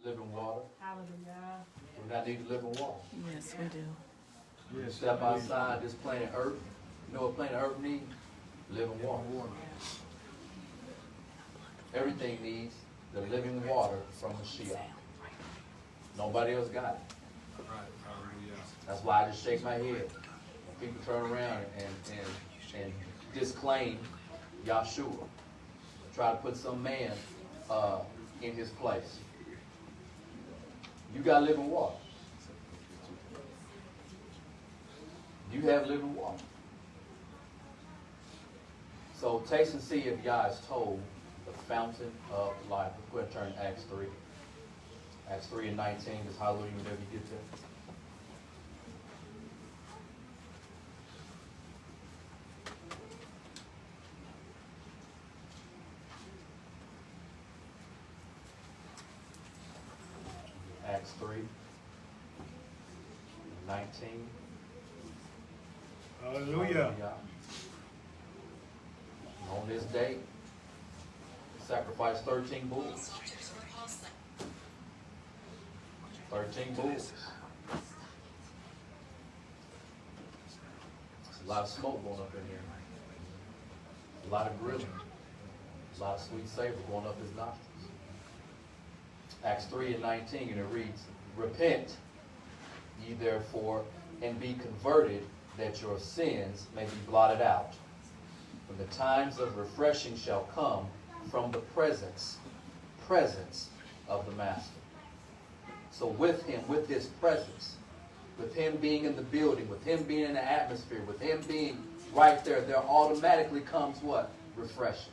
Living water. Hallelujah. Do not need the living water. Yes, we do. You step outside this planet Earth. You know what planet Earth needs? Living water. Everything needs the living water from Mashiach. Nobody else got it. That's why I just shake my head when people turn around and disclaim Yahshua. Try to put some man in his place. You got living water. You have living water. So taste and see if Yah is told the fountain of life. Let's go ahead and turn to Acts 3. Acts 3 and 19. Just hallelujah whenever you get there. Acts 3, 19. Hallelujah. On this day, sacrificed 13 bulls. 13 bulls. There's a lot of smoke going up in here. A lot of grilling. A lot of sweet savor going up his nostrils. Acts 3 and 19, and it reads, Repent ye therefore, and be converted, that your sins may be blotted out. For the times of refreshing shall come from the presence of the Master. So with him, with his presence, with him being in the building, with him being in the atmosphere, with him being right there, there automatically comes what? Refreshing.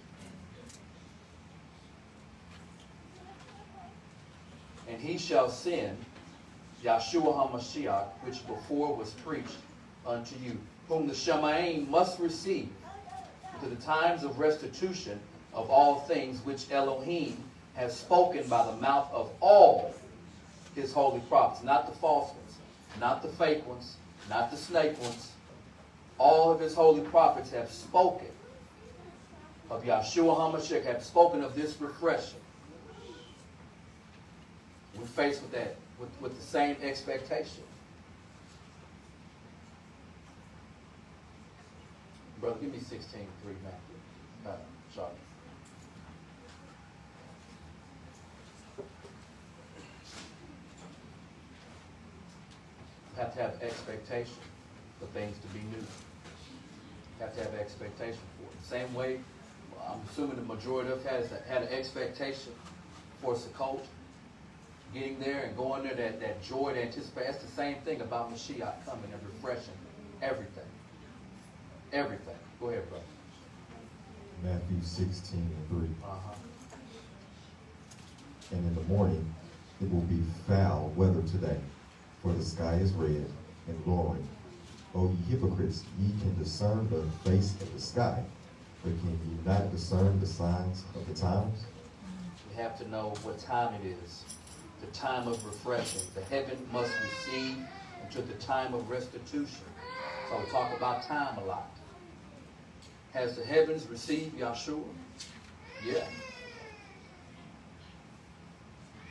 And he shall send Yahshua HaMashiach, which before was preached unto you, whom the Shemaim must receive to the times of restitution of all things which Elohim has spoken by the mouth of all his holy prophets. Not the false ones, not the fake ones, not the snake ones. All of his holy prophets have spoken of Yahshua HaMashiach, have spoken of this refreshing. We're faced with that, with the same expectation. Brother, give me 16:3 now. Sorry. You have to have expectation for things to be new. You have to have expectation for it. The same way, I'm assuming the majority of us had an expectation for Sukkot. Getting there and going there, that joy, that anticipation. That's the same thing about Mashiach coming and refreshing everything. Everything. Go ahead, brother. Matthew 16:3. Uh-huh. And in the morning it will be foul weather today, for the sky is red and lowering. O ye hypocrites, ye can discern the face of the sky, but can ye not discern the signs of the times? We have to know what time it is. The time of refreshing. The heaven must receive until the time of restitution. So we talk about time a lot. Has the heavens received Yahshua? Yeah.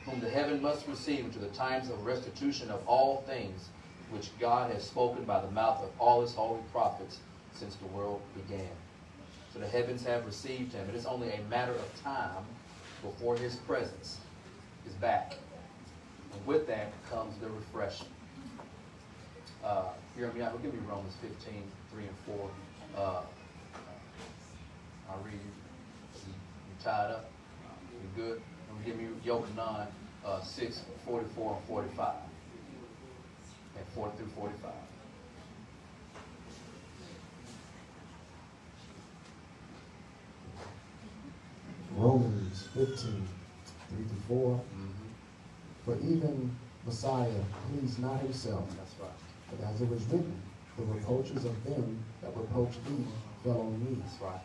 Whom the heaven must receive until the times of restitution of all things which God has spoken by the mouth of all his holy prophets since the world began. So the heavens have received him. It is only a matter of time before his presence is back. And with that comes the refreshing. Hear me out. Give me Romans 15:3 and 4. I'll read you. You tied up? You good? And give me Yochanan 6:44 and 45. And 4 through 45. Romans 15:3-4. For even Messiah pleased not himself, That's right. but as it was written, the reproaches of them that reproached thee fell on me. That's right.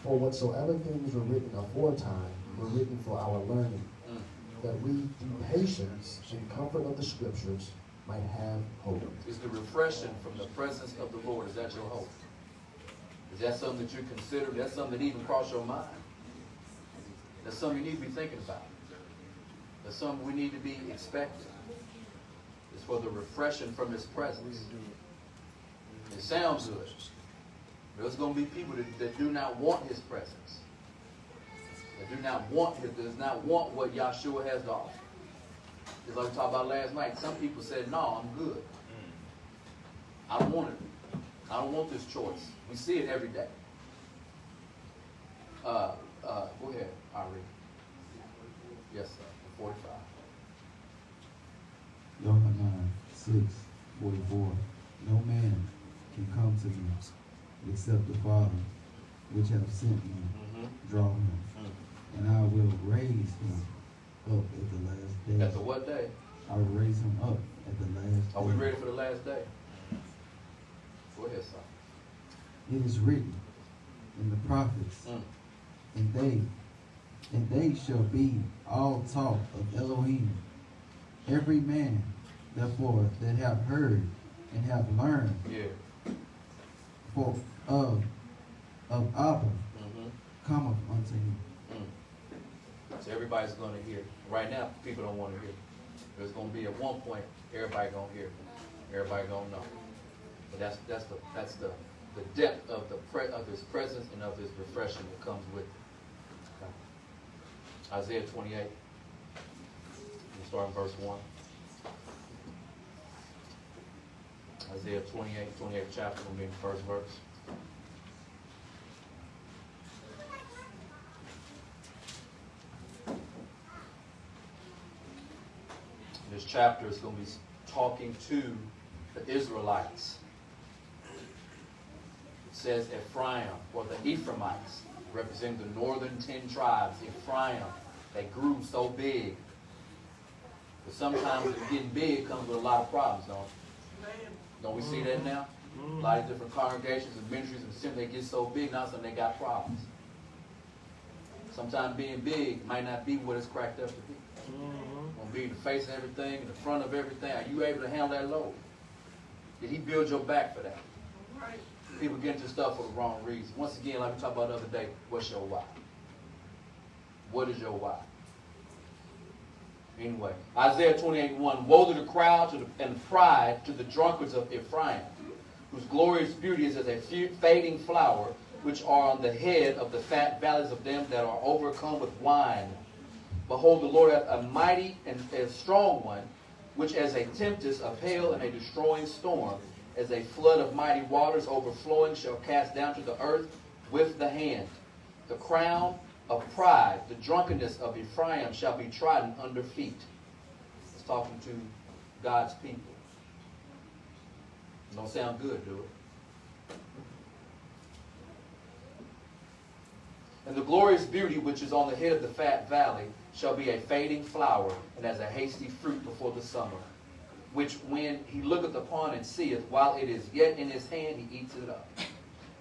For whatsoever things were written aforetime were written for our learning, that we through patience and comfort of the scriptures might have hope. Is the refreshing from the presence of the Lord, is that your hope? Is that something that you consider? That's something that even crossed your mind? That's something you need to be thinking about. There's something we need to be expecting. It's for the refreshing from His presence. It sounds good. There's going to be people that do not want His presence. That do not want does not want what Yahuah has to offer. Just like we talked about last night. Some people said, no, I'm good. I don't want it. I don't want this choice. We see it every day. Go ahead, Ari. Yes, sir. 45. Yahuah 6:44. No man can come to me except the Father which have sent me draw him. And I will raise him up at the last day. At the what day? I will raise him up at the last day. Are we ready for the last day? Go ahead, son. It is written in the prophets, and they shall be all taught of Elohim. Every man, therefore, that have heard and have learned for of Abba cometh unto him. So everybody's going to hear. Right now, people don't want to hear. There's going to be at one point, everybody going to hear. Everybody going to know. But that's the depth of His presence and of His refreshing that comes with it. Okay. Isaiah 28. We'll start in verse 1. Isaiah 28th chapter will be the first verse. This chapter is going to be talking to the Israelites. It says Ephraim, or the Ephraimites, representing the northern 10 tribes. Ephraim, they grew so big. But sometimes getting big comes with a lot of problems, don't we see that now? A lot of different congregations and ministries and assembly, they get so big, now suddenly they got problems. Sometimes being big might not be what it's cracked up to be. Going to be the face of everything, in the front of everything. Are you able to handle that load? Did He build your back for that? People get into stuff for the wrong reason. Once again, like we talked about the other day, what's your why? What is your why? Anyway, Isaiah 28:1. Woe to the crowd and pride to the drunkards of Ephraim, whose glorious beauty is as a fading flower, which are on the head of the fat valleys of them that are overcome with wine. Behold, the Lord hath a mighty and a strong one, which as a tempest of hail and a destroying storm, as a flood of mighty waters overflowing, shall cast down to the earth with the hand. The crown of pride, the drunkenness of Ephraim, shall be trodden under feet. It's talking to God's people. It don't sound good, do it? And the glorious beauty which is on the head of the fat valley shall be a fading flower, and as a hasty fruit before the summer, which when he looketh upon and seeth, while it is yet in his hand, he eats it up.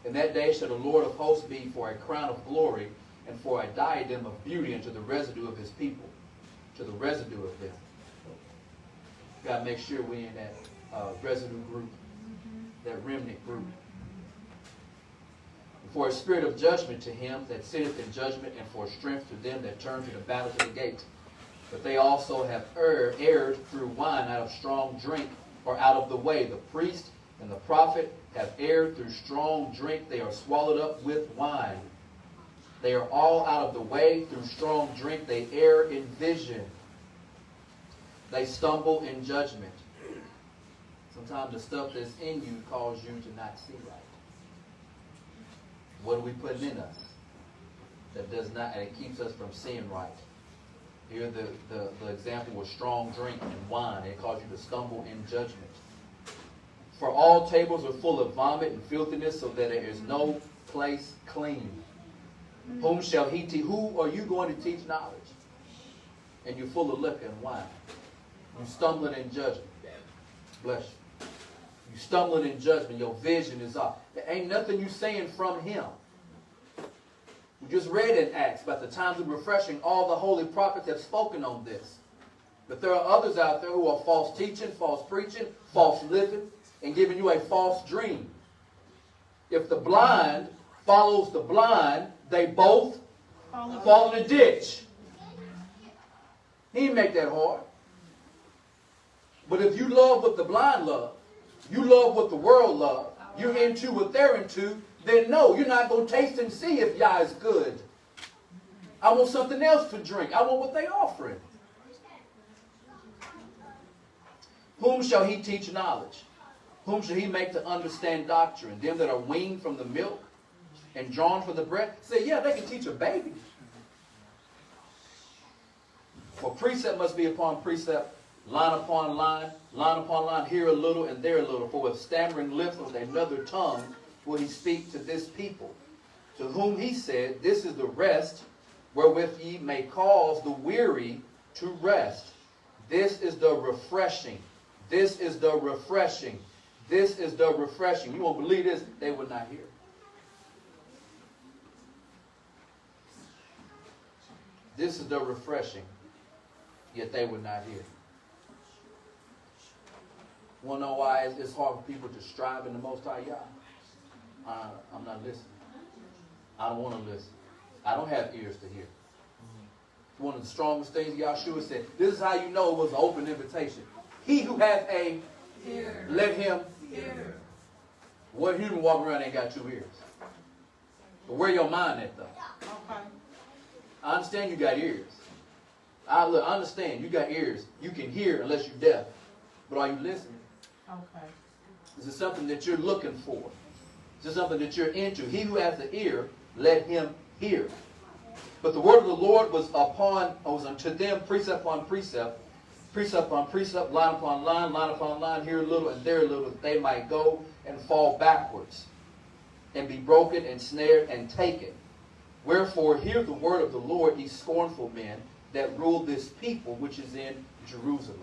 In that day shall the Lord of hosts be for a crown of glory, and for a diadem of beauty unto the residue of his people, to the residue of them. You've got to make sure we're in that residue group, that remnant group. For a spirit of judgment to him that sitteth in judgment, and for strength to them that turn to the battle to the gate. But they also have erred through wine out of strong drink, or out of the way. The priest and the prophet have erred through strong drink. They are swallowed up with wine. They are all out of the way through strong drink. They err in vision. They stumble in judgment. Sometimes the stuff that's in you causes you to not see right. What are we putting in us that does not, and it keeps us from seeing right? Here the example was strong drink and wine. It caused you to stumble in judgment. For all tables are full of vomit and filthiness, so that there is no place clean. Whom shall he teach? Who are you going to teach knowledge? And you're full of liquor and wine. You're stumbling in judgment. Bless you. You're stumbling in judgment. Your vision is off. There ain't nothing you saying from him. We just read in Acts about the times of refreshing. All the holy prophets have spoken on this. But there are others out there who are false teaching, false preaching, false living, and giving you a false dream. If the blind follows the blind, they both fall in the ditch. He didn't make that hard. But if you love what the blind love, you love what the world loves, you're into what they're into, then no, you're not going to taste and see if Yah is good. I want something else to drink. I want what they offering. Whom shall he teach knowledge? Whom shall he make to understand doctrine? Them that are weaned from the milk and drawn from the breast? Say, yeah, they can teach a baby. For precept must be upon precept, line upon line, here a little and there a little. For with stammering lips and with another tongue will he speak to this people. To whom he said, this is the rest wherewith ye may cause the weary to rest. This is the refreshing. This is the refreshing. This is the refreshing. You won't believe this, they would not hear. This is the refreshing, yet they would not hear. You want to know why it's hard for people to strive in the Most High Yah? I'm not listening. I don't want to listen. I don't have ears to hear. One of the strongest things Yahshua said, this is how you know it was an open invitation. He who has a ear, let him hear. What human walking around ain't got 2 ears? But where your mind at, though? Okay. I understand you got ears. I understand you got ears. You can hear unless you're deaf. But are you listening? Okay. Is it something that you're looking for? Is it something that you're into? He who has the ear, let him hear. But the word of the Lord was unto them precept upon precept, precept upon precept, line upon line, here a little and there a little, that they might go and fall backwards, and be broken and snared and taken. Wherefore hear the word of the Lord, ye scornful men that rule this people which is in Jerusalem.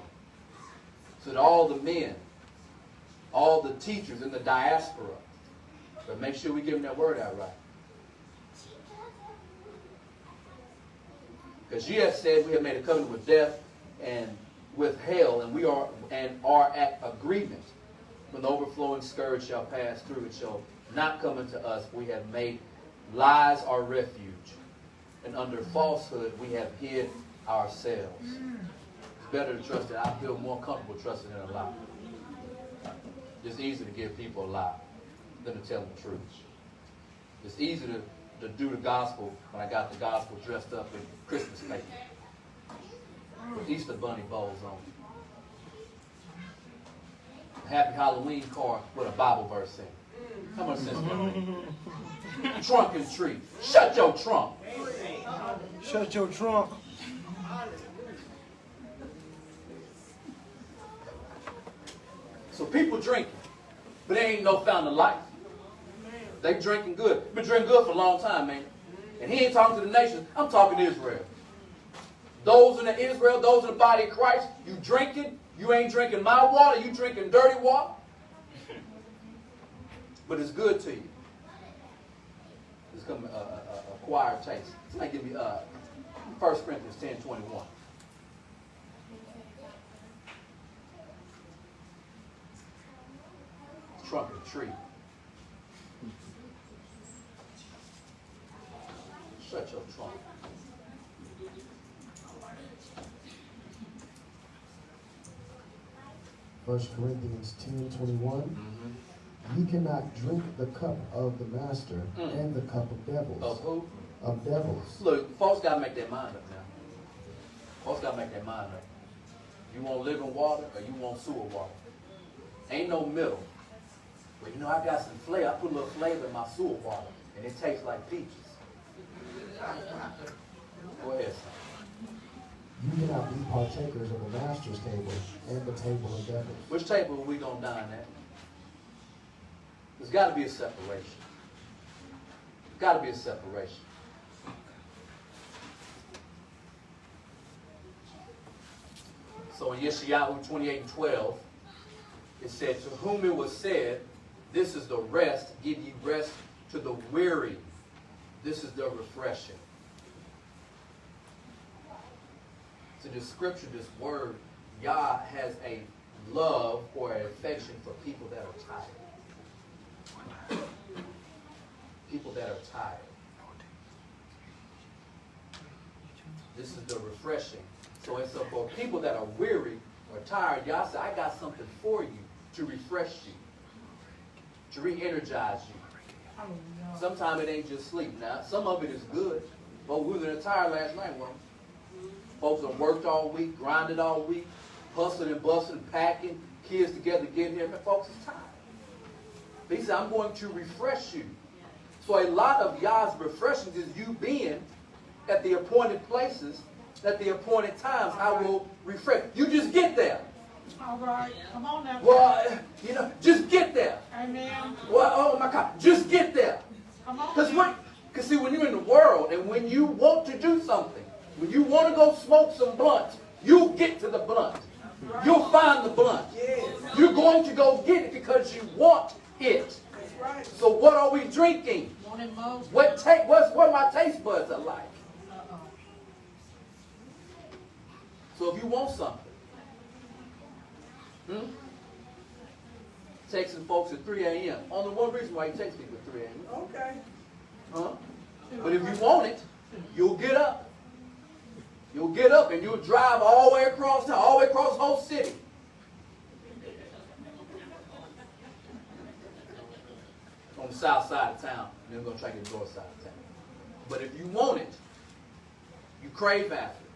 So that all the men, all the teachers in the diaspora, but make sure we give them that word out right. Because you have said we have made a covenant with death and with hell, and we are at agreement. When the overflowing scourge shall pass through, it shall not come into us. We have made lies our refuge, and under falsehood we have hid ourselves. It's better to trust it. I feel more comfortable trusting in a lie. It's easy to give people a lie than to tell them the truth. It's easy to do the gospel when I got the gospel dressed up in Christmas paper with Easter bunny bows on. A happy Halloween card with a Bible verse in it. How much sense that make? Trunk and tree. Shut your trunk. Shut your trunk. So people drinking, but there ain't no fountain of life. They drinking good. Been drinking good for a long time, man. And he ain't talking to the nations. I'm talking to Israel. Those in the Israel, those in the body of Christ, you drinking. You ain't drinking my water. You drinking dirty water. But it's good to you. It's going to acquire taste. Somebody give me 1 Corinthians 10:21. Trunk of the tree. Shut your trunk. First Corinthians 10:21. Ye cannot drink the cup of the master and the cup of devils. Of who? Of devils. Look, folks got to make their mind up now. Folks got to make their mind up. You want living water or you want sewer water? Ain't no middle. Well, you know, I got some flavor. I put a little flavor in my sewer water, and it tastes like peaches. Go ahead, son. You cannot be partakers of the master's table and the table of devils. Which table are we going to dine at? There's got to be a separation. Got to be a separation. So in Yeshayahu 28:12, it said, to whom it was said, this is the rest, give ye rest to the weary. This is the refreshing. So this scripture, this word, Yah has a love or an affection for people that are tired. People that are tired. This is the refreshing So for people that are weary or tired, y'all say, I got something for you to refresh you, to re-energize you. Sometimes it ain't just sleep. Now, some of it is good. But we were tired last night, wasn't we? Folks have worked all week, grinded all week, hustling and bustling, packing, kids together, getting here. Man, folks is tired. But he said, I'm going to refresh you. So a lot of Yah's refreshing is you being at the appointed places, at the appointed times. I will refresh. You just get there. All right. Come on now. Well, you know, just get there. Amen. Well, oh my God, just get there. Come on. Because see, when you're in the world and when you want to do something, when you want to go smoke some blunts, you'll get to the blunt. Right. You'll find the blunt. Yes. You're going to go get it because you want it. Right. So what are we drinking? Morning most. What my taste buds are like? So if you want something, texting folks at 3 a.m. Only one reason why you text people at 3 a.m. Okay. Huh? But if you want it, you'll get up. You'll get up and you'll drive all the way across town, all the way across the whole city. On the south side of town. And then we're going to try to get the north side of town. But if you want it, you crave after it.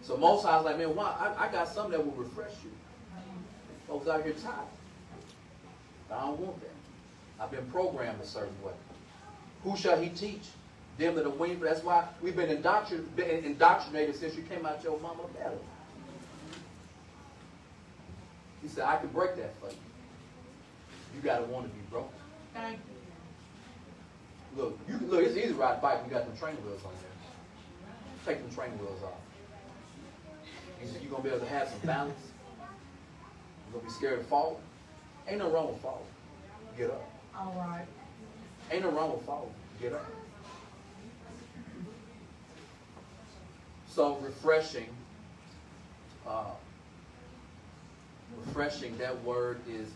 So most times, like, man, why? I got something that will refresh you. Folks out here tired. But I don't want that. I've been programmed a certain way. Who shall he teach? Them that are weaned. That's why we've been indoctrinated since you came out your mama's belly. He said, I can break that for you. You got to want to be broken. Thank you. Look, it's easy to ride a bike when you got them training wheels on there. Take them training wheels off. You're going to be able to have some balance. You're going to be scared of falling. Ain't no wrong with falling. Get up. All right. Ain't no wrong with falling. Get up. So refreshing, that word is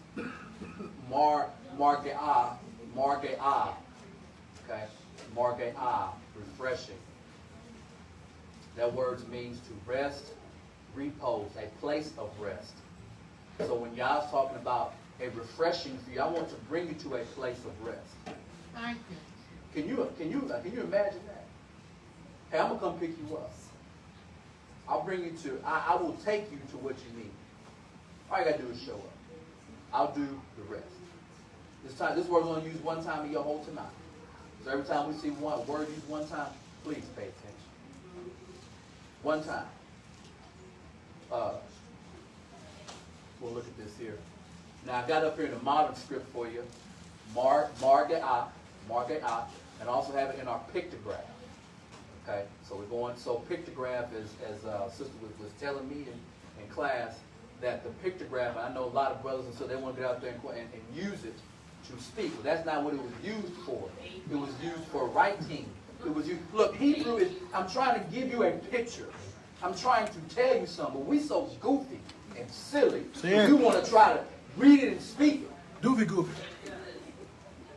marge'ah, okay? Marge'ah, refreshing. That word means to rest, repose, a place of rest. So when Yah's talking about a refreshing for you, I want to bring you to a place of rest. Thank you. Can you imagine that? Hey, I'm gonna come pick you up. I'll bring you to. I will take you to what you need. All you gotta do is show up. I'll do the rest. This word's only used one time in your whole tonight. So every time we see one word used one time, please pay attention. One time. We'll look at this here. Now I got up here in the modern script for you, marge'ah, and also have it in our pictograph. Okay, so we're going. So pictograph is, as Sister was telling me in class, that the pictograph. I know a lot of brothers and so they want to get out there and use it to speak. But that's not what it was used for. It was used for writing. It was used. Look, Hebrew is. I'm trying to give you a picture. I'm trying to tell you something. But we so goofy and silly. We want to try to read it and speak it. Doofy goofy.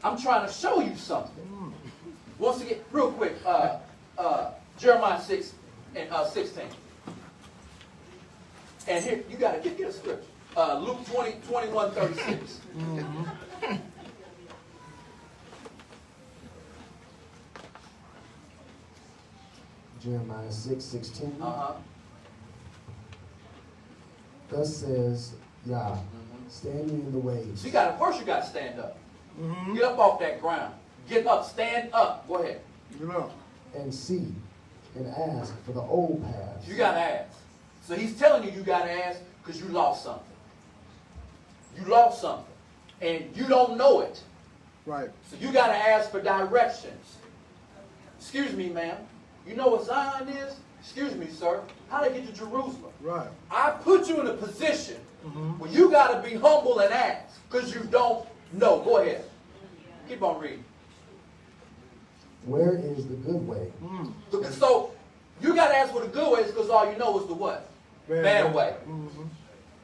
I'm trying to show you something. Once again, real quick, Jeremiah 6 and 16. And here, you got to get a scripture. Luke 21:36. Jeremiah 6:16. Uh-huh. Thus says Yah, standing in the ways. So first you got to stand up. Get up off that ground. Get up, stand up. Go ahead. Get up. And see and ask for the old paths. You got to ask. So he's telling you got to ask because you lost something. You lost something. And you don't know it. Right. So you got to ask for directions. Excuse me, ma'am. You know what Zion is? Excuse me, sir. How to get to Jerusalem? Right. I put you in a position where you got to be humble and ask because you don't know. Go ahead. Keep on reading. Where is the good way? So you got to ask what the good way is because all you know is the what? Bad way.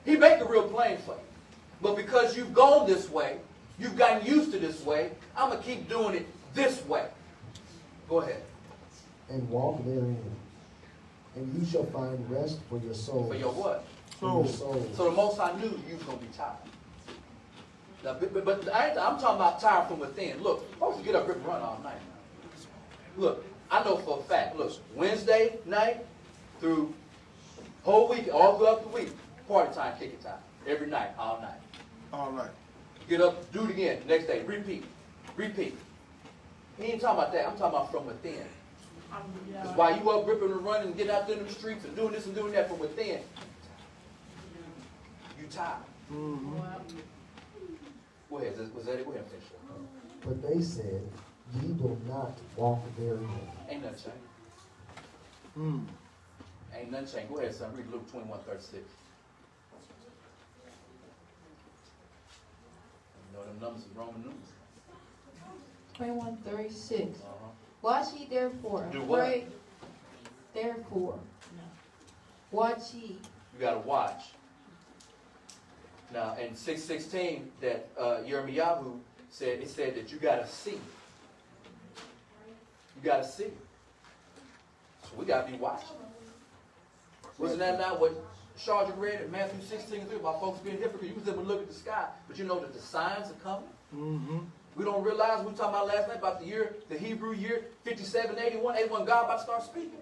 He make it real plain for you. But because you've gone this way, you've gotten used to this way, I'm going to keep doing it this way. Go ahead. And walk therein. And you shall find rest for your souls. For your what? For your souls. So the Most High knew you was going to be tired. Now, but I'm talking about tired from within. Look, folks get up, rip and run all night. Look, I know for a fact. Look, Wednesday night through whole week, all throughout the week, party time, kick it time. Every night, all night. All right. Get up, do it again. Next day, repeat. Repeat. He ain't talking about that. I'm talking about from within. Because while you up ripping and running and getting out there in the streets and doing this and doing that from within, you tired. Mm-hmm. Go ahead. Was that it? Go ahead and finish it. But they said, ye will not walk therein. Ain't nothing changed. Mm. Ain't nothing changed. Go ahead, son. Read Luke 21:36. You know them numbers is Roman numbers. 21:36. Uh-huh. Watch ye therefore. Do what? Pray therefore. Watch ye. You got to watch. Now, in 6:16, that Yahuah said, it said that you got to see. You got to see. So we got to be watching. Wasn't that not what Sergeant read in Matthew 16:3 about folks being hypocrites? You can look at the sky, but you know that the signs are coming. Mm-hmm. We don't realize, we were talking about last night about the year, the Hebrew year, 5781, God about to start speaking.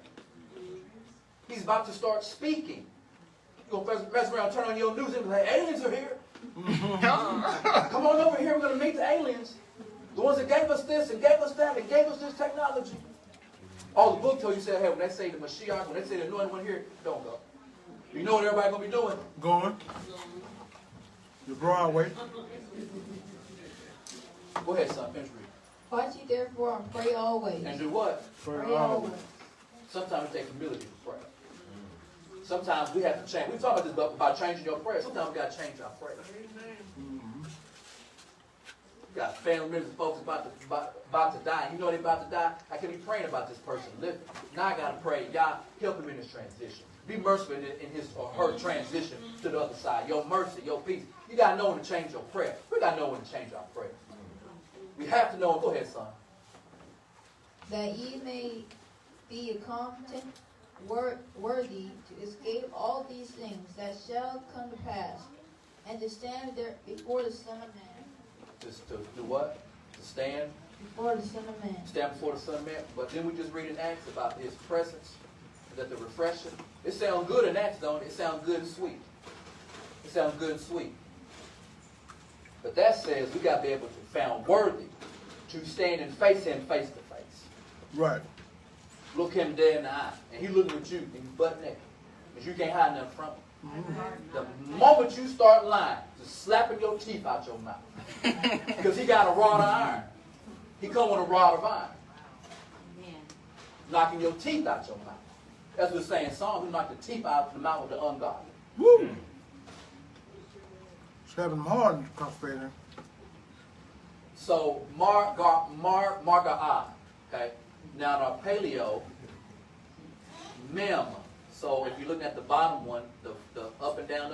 He's about to start speaking. You're going to press around, turn on your news and be like, aliens are here. Come on over here, we're going to meet the aliens. The ones that gave us this and gave us that and gave us this technology. All the book told you, said, hey, when they say the Mashiach, when they say the anointed one here, don't go. You know what everybody going to be doing? Going. The Broadway. Go ahead, son, finish reading. Watch ye therefore and pray always. And do what? Pray always. Sometimes it takes humility to pray. Sometimes we have to change. We talk about this about changing your prayer. Sometimes we got to change our prayer. You got family members, folks about to die. You know they're about to die. I can be praying about this person living. Now I got to pray. God, help him in his transition. Be merciful in his or her transition to the other side. Your mercy, your peace. You got to know when to change your prayer. We got to know when to change our prayer. We have to know. Go ahead, son. That ye may be accounted worthy to escape all these things that shall come to pass, and to stand there before the Son of Man. Just to do what? To stand. Before the Son of Man. Stand before the Son of Man. But then we just read in Acts about his presence, that the refreshing. It sounds good in Acts, don't it? It sounds good and sweet. It sounds good and sweet. But that says we got to be able to be found worthy to stand and face him face to face. Right. Look him dead in the eye. And he looking at you and you butt naked. Because you can't hide nothing from him. The moment you start lying, just slapping your teeth out your mouth. Because he got a rod of iron. He come with a rod of iron. Knocking your teeth out your mouth. That's what it's saying in Psalm. He knocked the teeth out of the mouth of the ungodly. Woo! Slapping them hard in the prosperity. So, Marga'ah. Okay? Now, our paleo, mem. So, if you're looking at the bottom one, the up and down,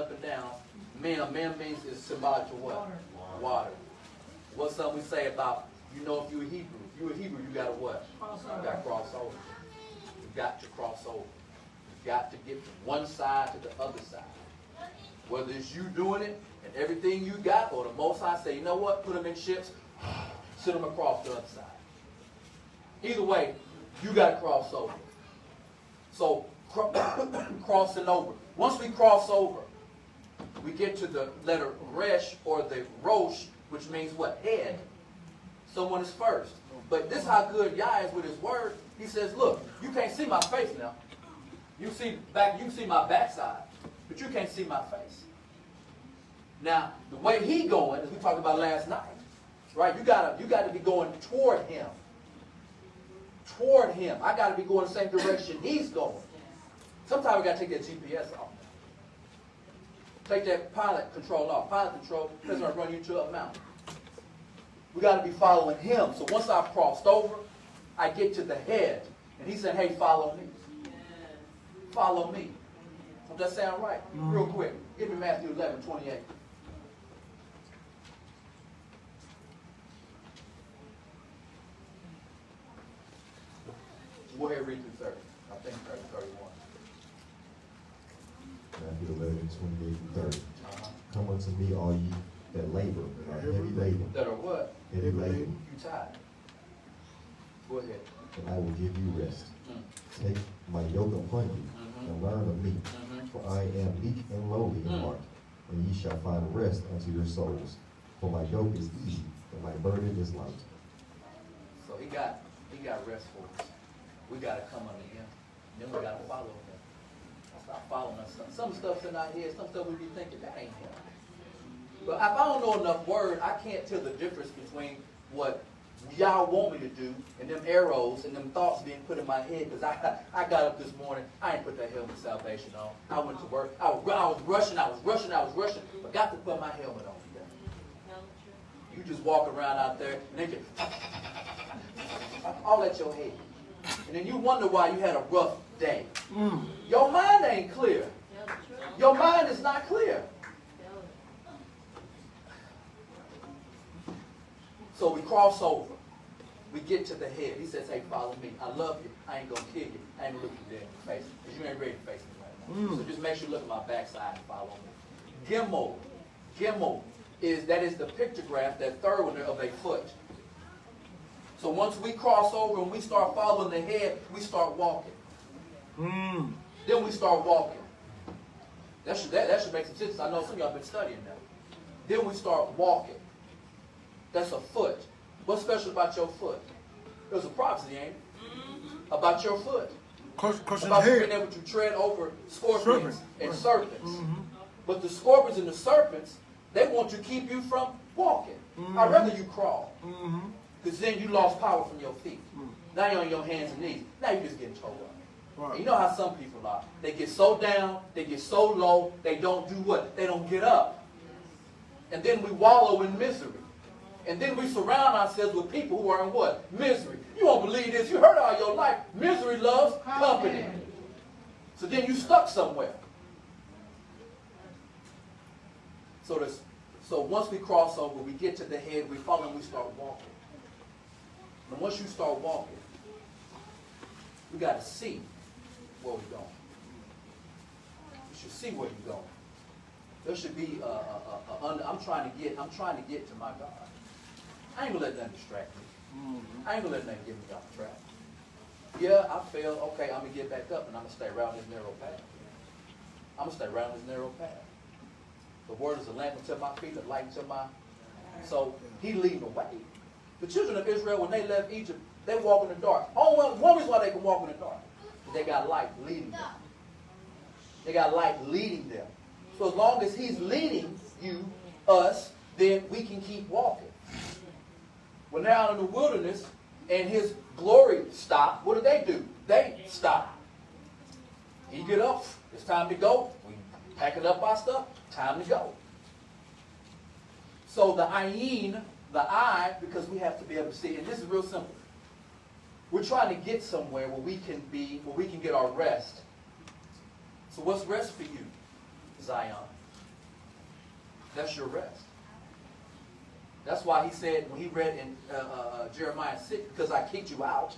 mem means is symbolic to what? Water. What's something we say about, you know, if you're a Hebrew? If you're a Hebrew, you got to what? You got to cross over. You got to cross over. You got to get from one side to the other side. Whether it's you doing it and everything you got, or the Most High say, you know what? Put them in ships, sit them across the other side. Either way, you got to cross over. So, crossing over. Once we cross over, we get to the letter Resh, or the Rosh, which means what? Head. Someone is first. But this is how good Yah is with his word. He says, look, you can't see my face now. You can see my backside, but you can't see my face. Now, the way he going, as we talked about last night, right? You gotta be going toward him. Toward him. I gotta be going the same direction he's going. Sometimes we gotta take that GPS off. Take that pilot control off. Pilot control is going to run you to a mountain. We got to be following him. So once I've crossed over, I get to the head. And he said, hey, follow me. Follow me. Does that sound right? Real quick. Give me Matthew 11:28. Go ahead and read through 30. I think 30, 31. Matthew 11:28-30. Come unto me, all ye that labor and are heavy laden. That are what? Heavy laden, You tired. Go ahead. and I will give you rest. Mm. Take my yoke upon you, and learn of me, for I am meek and lowly in heart, and ye shall find rest unto your souls. For my yoke is easy, and my burden is light. So he got rest for us. We got to come under him. Then we got to follow him. Stop following us. Some stuff's in our head. Some stuff we be thinking, that ain't him. But if I don't know enough word, I can't tell the difference between what y'all want me to do and them arrows and them thoughts being put in my head. Because I got up this morning, I ain't put that helmet of salvation on. I went to work. I was rushing. Forgot to put my helmet on. You just walk around out there and they just all at your head. And then you wonder why you had a rough day. Your mind ain't clear. Your mind is not clear. So we cross over. We get to the head. He says, hey, follow me. I love you. I ain't going to kill you. I ain't going to look you dead in the face. Because you ain't ready to face me right now. So just make sure you look at my backside and follow me. Gimel is the pictograph, that third one of a foot. So once we cross over and we start following the head, we start walking. Then we start walking. That should make some sense. I know some of y'all have been studying that. Then we start walking. That's a foot. What's special about your foot? There's a prophecy, ain't it? About your foot. About you being able to tread over scorpions and serpents. But the scorpions and the serpents, they want to keep you from walking. I'd rather you crawl. Because then you lost power from your feet. Now you're on your hands and knees. Now you're just getting towed up. Right. You know how some people are. They get so down, they get so low, they don't do what? They don't get up. And then we wallow in misery. And then we surround ourselves with people who are in what? Misery. You won't believe this. You heard it all your life. Misery loves company. So then you stuck somewhere. So once we cross over, we get to the head, we follow and we start walking. And once you start walking, we got to see where we're going. You should see where you're going. There should be I'm trying to get to my God. I ain't gonna let nothing distract me. I ain't gonna let nothing get me off track. Yeah, I failed. Okay, I'm gonna get back up and I'm gonna stay around this narrow path. I'm gonna stay around this narrow path. The word is a lamp unto my feet, a light unto my. So he leading the way. The children of Israel, when they left Egypt, they walk in the dark. One reason why they can walk in the dark, they got light leading them. They got light leading them. So as long as he's leading us, then we can keep walking. When they're out in the wilderness and his glory stopped, what do? They stop. He get up. It's time to go. We packing up our stuff. Time to go. So the ayin, the eye, because we have to be able to see, and this is real simple. We're trying to get somewhere where we can get our rest. So what's rest for you? Zion. That's your rest. That's why he said, when he read in Jeremiah 6, because I kicked you out.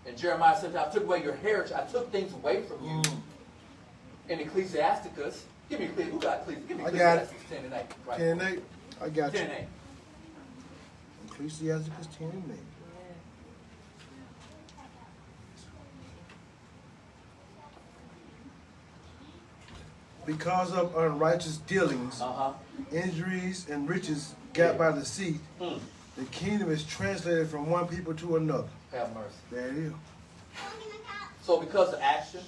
And Jeremiah said, I took away your heritage. I took things away from you. In Ecclesiasticus, give me Ecclesiasticus. Who got Ecclesiasticus? Give me Ecclesiasticus 10 and 8. Right. 10 and 8. I got 10 you. and 8. Ecclesiasticus 10 and 8. Because of unrighteous dealings, injuries, and riches got by deceit, the kingdom is translated from one people to another. Have mercy. There it is. So because of action,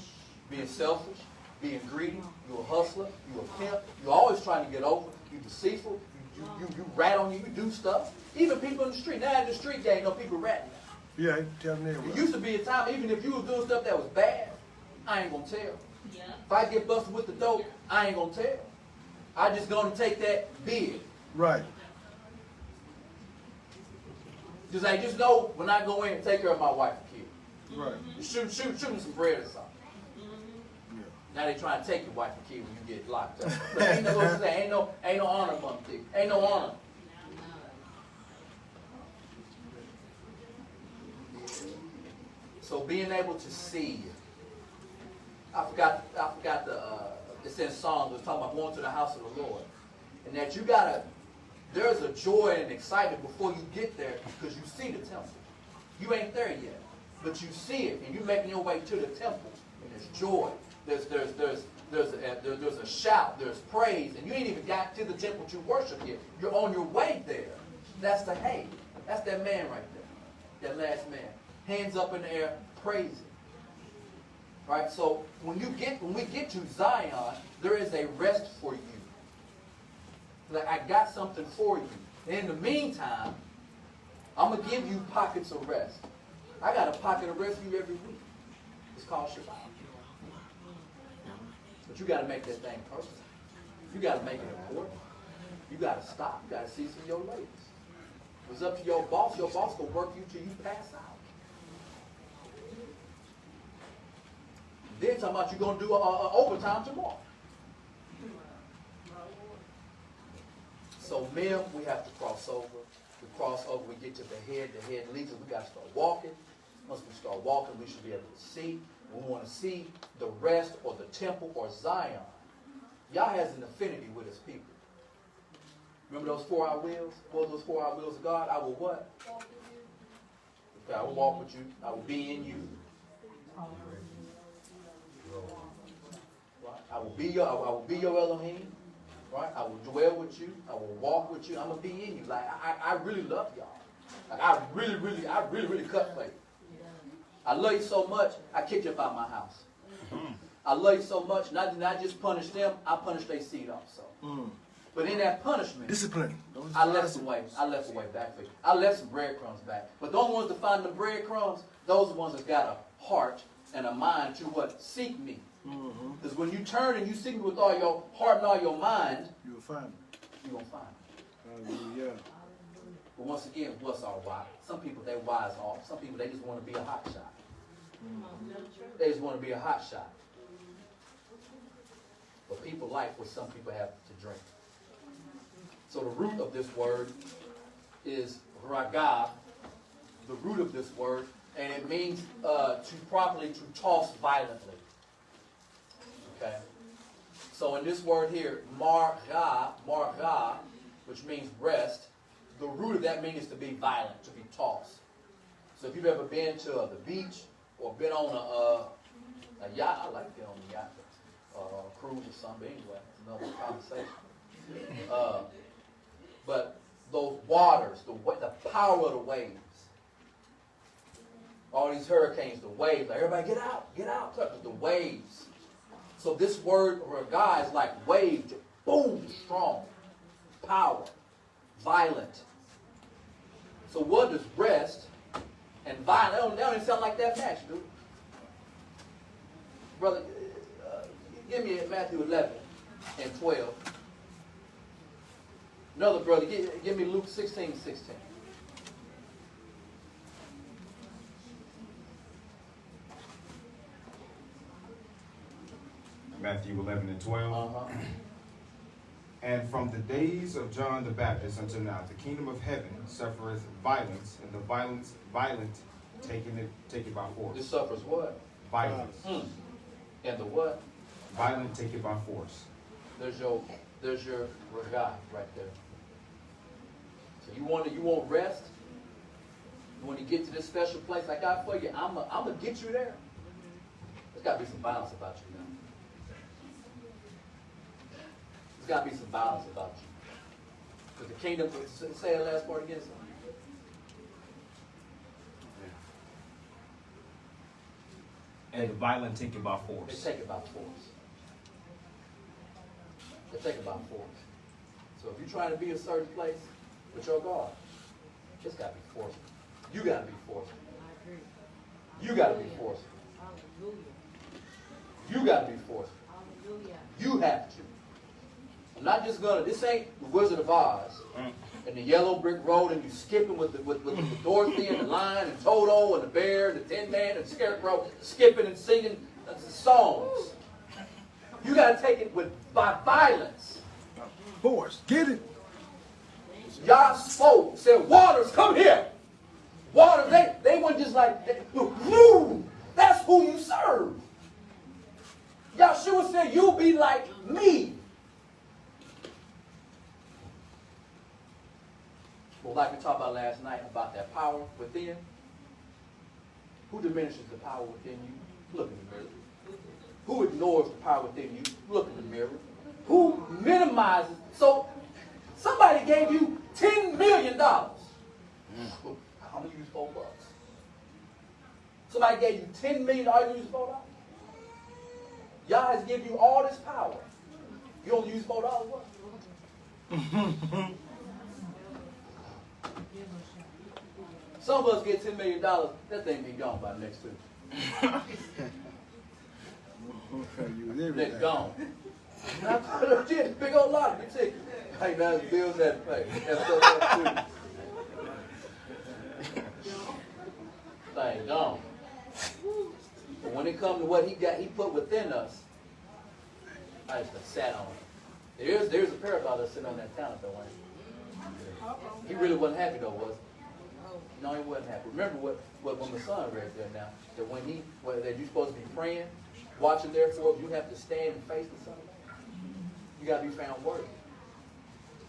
being selfish, being greedy, you're a hustler, you're a pimp, you're always trying to get over, you're deceitful, you rat on you do stuff. Even people in the street. Now in the street, there ain't no people ratting. Yeah, tell them that. It used to be a time, even if you was doing stuff that was bad, I ain't going to tell. Yeah. If I get busted with the dope, I ain't going to tell. I just going to take that bid. Right. Just know when I go in and take care of my wife and kid. Right. Shoot them some bread or something. Yeah. Now they trying to take your wife and kid when you get locked up. But ain't no honor among thieves. Ain't no honor. So being able to see. I forgot the It's in Psalms. It's talking about going to the house of the Lord. And that there's a joy and excitement before you get there because you see the temple. You ain't there yet, but you see it, and you're making your way to the temple, and there's joy. There's a shout. There's praise, and you ain't even got to the temple to worship yet. You're on your way there. That's the hay. That's that man right there. That last man, hands up in the air, praising. Right. So when we get to Zion, there is a rest for you. Like, I got something for you. And in the meantime, I'm going to give you pockets of rest. I got a pocket of rest for you every week. It's called Shabbat. But you got to make that thing personal. You got to make it important. You got to stop. You got to season your labors. If it's up to your boss will work you till you pass out. Then talking about you're going to do overtime tomorrow. So men, we have to cross over. We cross over, we get to the head. The head leads us. We got to start walking. Once we start walking, we should be able to see. We want to see the rest or the temple or Zion. Yah has an affinity with his people. Remember those 4 I wills? What are those 4 I wills of God? I will what? Okay, I will walk with you. I will be in you. Right? I will be your Elohim. Right? I will dwell with you. I will walk with you. I'm gonna be in you. Like I really love y'all. Like I really cut for you. I love you so much, I kicked you up out of my house. I love you so much, not just punish them, I punish their seed also. But in that punishment, discipline. I left some way back for you. I left some breadcrumbs back. But those ones that find the breadcrumbs, those are the ones that got a heart and a mind to what? Seek me. Because when you turn and you seek me with all your heart and all your mind, you will find me. You're going to find me. Hallelujah. But once again, what's our why? Some people, they wise off. Some people, they just want to be a hot shot. They just want to be a hot shot. But people like what some people have to drink. So the root of this word is ragav. The root of this word, and it means to toss violently. Okay. So in this word here, marga, which means rest, the root of that means to be violent, to be tossed. So if you've ever been to the beach or been on a yacht, I like being on a yacht, a cruise or something. Anyway, it's another conversation. But those waters, the power of the waves, all these hurricanes, the waves, like everybody get out, the waves. So this word raga is like wave, boom, strong, power, violent. So what does rest and violent, they don't even sound like that match, dude. Brother, give me Matthew 11 and 12. Another brother, give me Luke 16:16. Matthew 11 and 12. Uh-huh. And from the days of John the Baptist until now, the kingdom of heaven suffereth violence, and the violent take it by force. This suffers what? Violence. And the what? Violent take it by force. There's your raga right there. So you want rest? You want to get to this special place I got for you? I'm gonna get you there. There's got to be some violence about you now. There's got to be some violence about you. Because the kingdom, say that last part again. And the violent take it by They force. take it by force. They take it by force. So if you're trying to be a certain place with your God, it's got to be forceful. You got to be forceful. You got to be forceful. You got to be forceful. You have to. I'm not just gonna. This ain't the Wizard of Oz and the yellow brick road, and you skipping with Dorothy and the lion and Toto and the bear and the Tin Man and the Scarecrow, skipping and singing songs. You got to take it by violence. Force, get it. Yah spoke, said, "Waters, come here." Waters, they weren't just like, woo, that's who you serve. Yahshua said, you'll be like me. Well, like we talked about last night about that power within. Who diminishes the power within you? Look in the mirror. Who ignores the power within you? Look in the mirror. Who minimizes? So, somebody gave you $10 million. I'm going to use $4. Somebody gave you $10 million, all you use $4? Yah has given you all this power. You only use $4 what? Some of us get $10 million, that thing be gone by next week. They're gone. Big old lot of you see. Hey, man, bills that pay. That's so much too. Thing gone. But when it comes to what he put within us, I just sat on it. There's a pair about us sitting on that talent though, ain't he? He really wasn't happy though, was he? No, he wasn't happy. Remember what when the son read there now, that that you're supposed to be praying, watching therefore, you have to stand and face the son. You gotta be found worthy.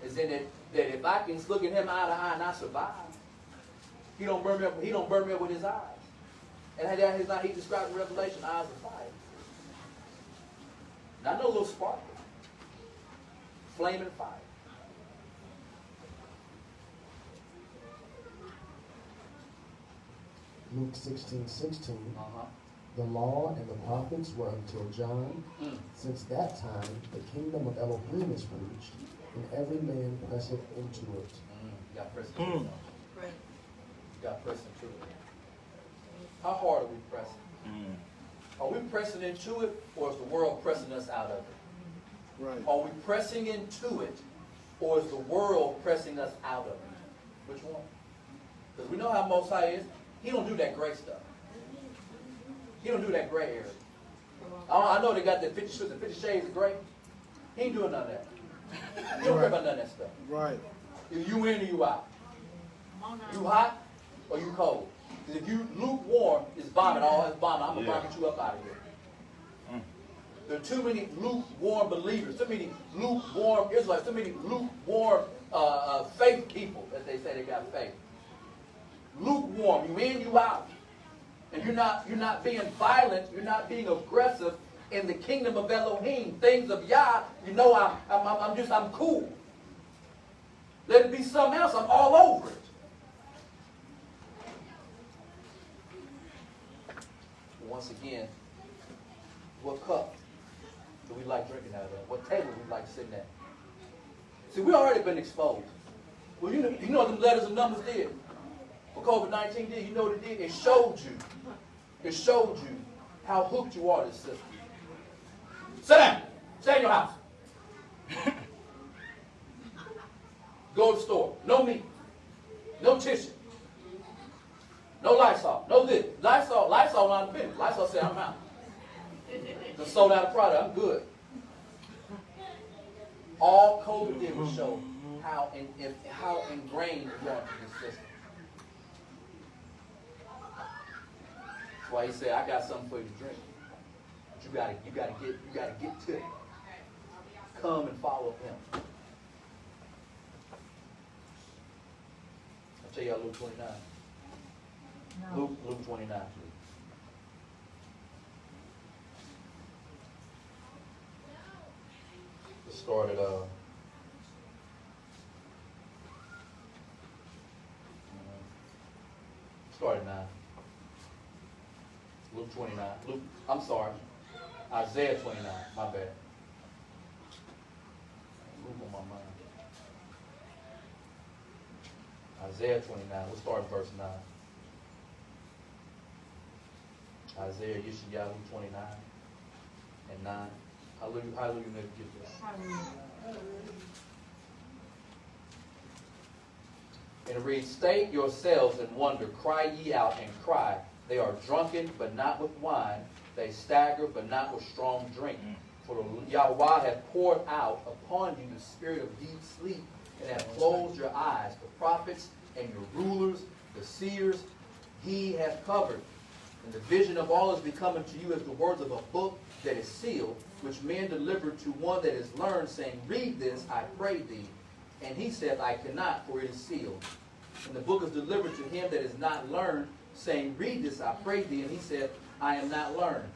Is in that if I can look at him eye to eye and I survive, he don't burn me up with his eyes. And he described in Revelation eyes of fire. Not no little sparkle. Flaming fire. Luke 16:16. The law and the prophets were until John. Since that time, the kingdom of Elohim is preached, and every man presseth into it. You got press into it. You got press into it. How hard are we pressing? Are we pressing into it, or is the world pressing us out of it? Right. Are we pressing into it, or is the world pressing us out of it? Which one? Because we know how Most High is. He don't do that gray stuff. He don't do that gray area. I know they got the 50 shades of gray. He ain't doing none of that. He don't care about none of that stuff. Right. You in or you out? You hot or you cold? Because if you lukewarm, it's bombing. All it's bombing. I'm going to vomit you up out of here. There are too many lukewarm believers, too many lukewarm Israelites, too many lukewarm faith people, as they say they got faith. Lukewarm. You in, you out. And you're not being violent, you're not being aggressive in the kingdom of Elohim, things of Yah. You know I'm cool. Let it be something else, I'm all over it. But once again, what cup do we like drinking out of? What table do we like sitting at? See, we already been exposed. Well, you know what them letters and numbers did? What COVID-19 did, you know what it did? It showed you. It showed you how hooked you are to this system. Sit down. Stay in your house. Go to the store. No meat. No tissue. No Lysol. No this. Lysol not in business. Lysol said, I'm out. Just sold out a product. I'm good. All COVID did was show how ingrained you are into this system. That's why he said, I got something for you to drink. But you gotta get to it. Come and follow him. I'll tell y'all Luke 29. No. Luke 29, please. Let's start at start at 9. Luke 29. I'm sorry. Isaiah 29. My bad. Luke on my mind. Isaiah 29. We'll start at verse 9. Isaiah Yeshayahu 29 and 9. Hallelujah, never get this. And it reads, state yourselves and wonder, cry ye out and cry. They are drunken, but not with wine. They stagger, but not with strong drink. For Yahuah hath poured out upon you the spirit of deep sleep, and hath closed your eyes. The prophets and your rulers, the seers, he hath covered. And the vision of all is becoming to you as the words of a book that is sealed, which men deliver to one that is learned, saying, read this, I pray thee. And he said, I cannot, for it is sealed. And the book is delivered to him that is not learned, saying, read this, I pray thee. And he said, I am not learned.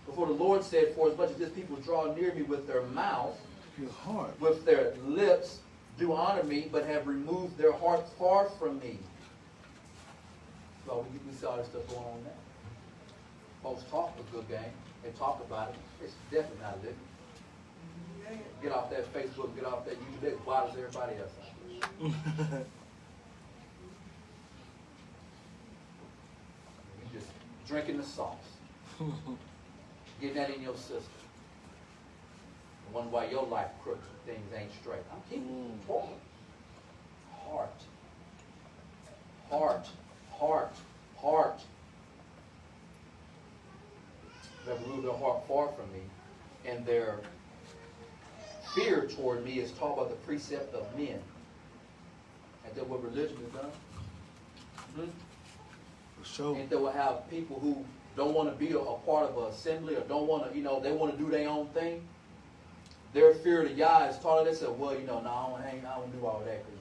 Before the Lord said, for as much as this people draw near me with their mouth, Your heart. with their lips do honor me, but have removed their heart far from me. So we saw this stuff going on now. Folks talk a good game. They talk about it. It's definitely not living. Get off that Facebook, get off that YouTube. As wild as everybody else. You just drinking the sauce. Getting that in your system. And wonder why your life crooked, things ain't straight. I'm keeping it. Heart. Heart. Heart. Heart. They have removed their heart far from me, and their fear toward me is taught by the precept of men. Ain't that what religion has done? For sure. Ain't that what have people who don't want to be a part of an assembly or don't want to, they want to do their own thing? Their fear of the Yah is taught. They said, well, no, I don't do all that because,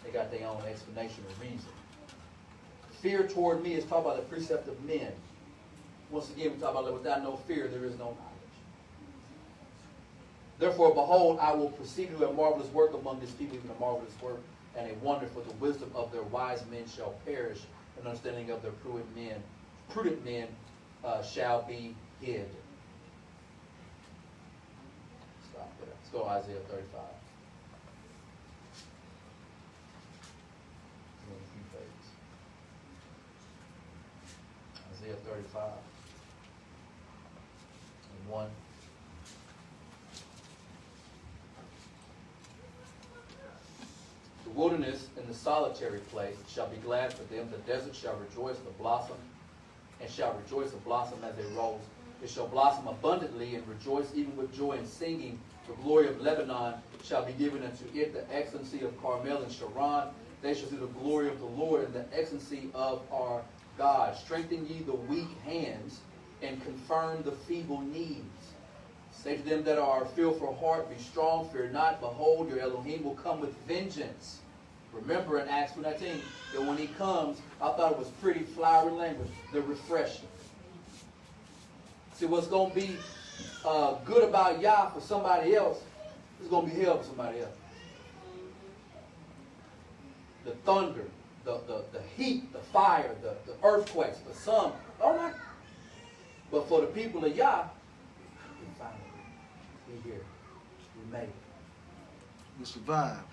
they got their own explanation or reason. Fear toward me is taught by the precept of men. Once again, we talk about without no fear, there is no knowledge. Therefore, behold, I will proceed to do a marvelous work among this people, even a marvelous work, and a wonder, for the wisdom of their wise men shall perish, and understanding of their prudent men shall be hid. Stop there. Let's go to Isaiah 35. Isaiah 35 and 1. The wilderness and the solitary place shall be glad for them. The desert shall rejoice and blossom, and shall rejoice and blossom as a rose. It shall blossom abundantly and rejoice even with joy and singing. The glory of Lebanon shall be given unto it, the excellency of Carmel and Sharon. They shall see the glory of the Lord and the excellency of our God. Strengthen ye the weak hands and confirm the feeble knees. Say to them that are fearful heart, be strong, fear not. Behold, your Elohim will come with vengeance. Remember in Acts 2:19 that when he comes, I thought it was pretty flowery language, the refreshing. See, what's going to be good about Yah for somebody else is going to be hell for somebody else. The thunder, the heat, the fire, the earthquakes, for some, oh my. But for the people of Yah, we finally, we here. We made it. We survived.